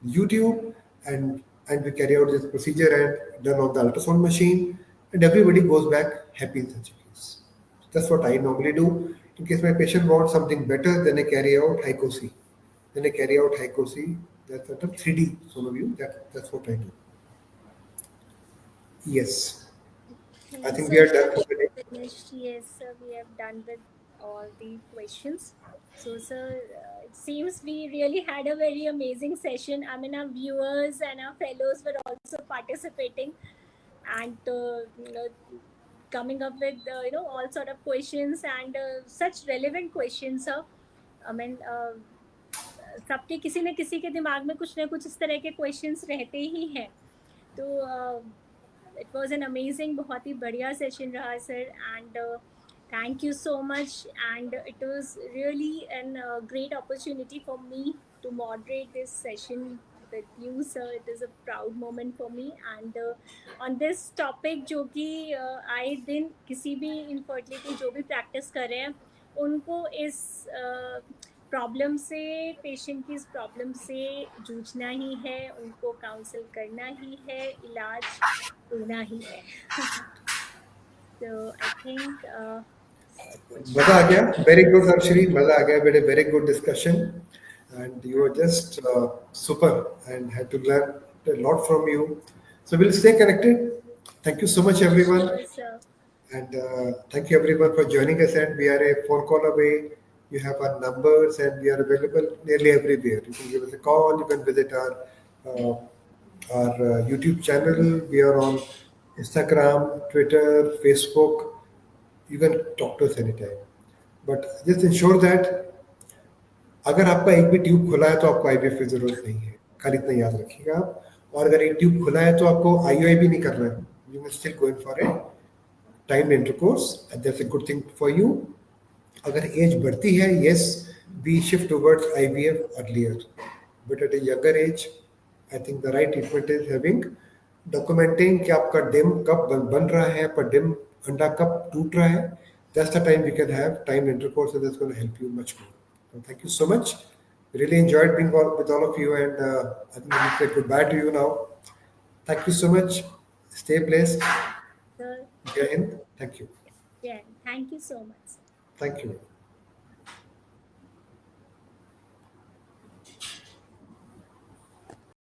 YouTube, and we carry out this procedure and done on the ultrasound machine, and everybody goes back happy in such a case. That's what I normally do. In case my patient wants something better, then I carry out HICO-C. That's a 3D sonoview. That's what I do. Yes, I Okay, think so we are sir, done for the day. finished. Yes, sir, we have done with all the questions. So, sir, it seems we really had a very amazing session. I mean, our viewers and our fellows were also participating and coming up with all sort of questions and such relevant questions, sir. I mean, सबके किसी न किसी के दिमाग में कुछ न कुछ इस तरह के क्वेश्चंस रहते ही हैं, तो इट वाज एन अमेजिंग, बहुत ही बढ़िया सेशन रहा sir, and thank you so much, and it was really an great opportunity for me to moderate this session with you, sir. It is a proud moment for me, and on this topic जो कि आए दिन किसी भी infertility जो भी practice कर रहे हैं उनको इस प्रॉब्लम से, पेशेंट की इस प्रॉब्लम से जूझना ही है, उनको काउंसल करना ही है, इलाज देना ही है। तो आई थिंक मजा आ गया, वेरी गुड हर्षरी, मजा आ गया, very good discussion, and you were just super and had to learn a lot from you. So we'll stay connected. Thank you so much, everyone. sure, sir. And thank you, everyone, for joining us. And we are a phone call away. You have our numbers, and we are available nearly everywhere. You can give us a call. You can visit our YouTube channel. We are on Instagram, Twitter, Facebook. You can talk to us anytime. But just ensure that अगर आपका एक भी tube खुला है तो आपको IVF की जरूरत नहीं है, खाली इतना याद रखिएगा आप। और अगर एक ट्यूब खुला है तो आपको IUI भी नहीं करना है, you can still go in for a time intercourse, and that's a good thing for you. अगर एज बढ़ती है, yes we shift towards IVF earlier, but at a younger age I think the right treatment is having documenting कि आपका dim कब बन रहा है, आपका डिम अंडा कब टूट रहा है। That's the time we can have time intercourse, and that's gonna help you much more. Thank you so much. Really enjoyed being with all of you, and I think we'll say goodbye to you now. Thank you so much. Stay blessed. Sir, Jai Hind. Thank you. Yeah, thank you so much. Thank you.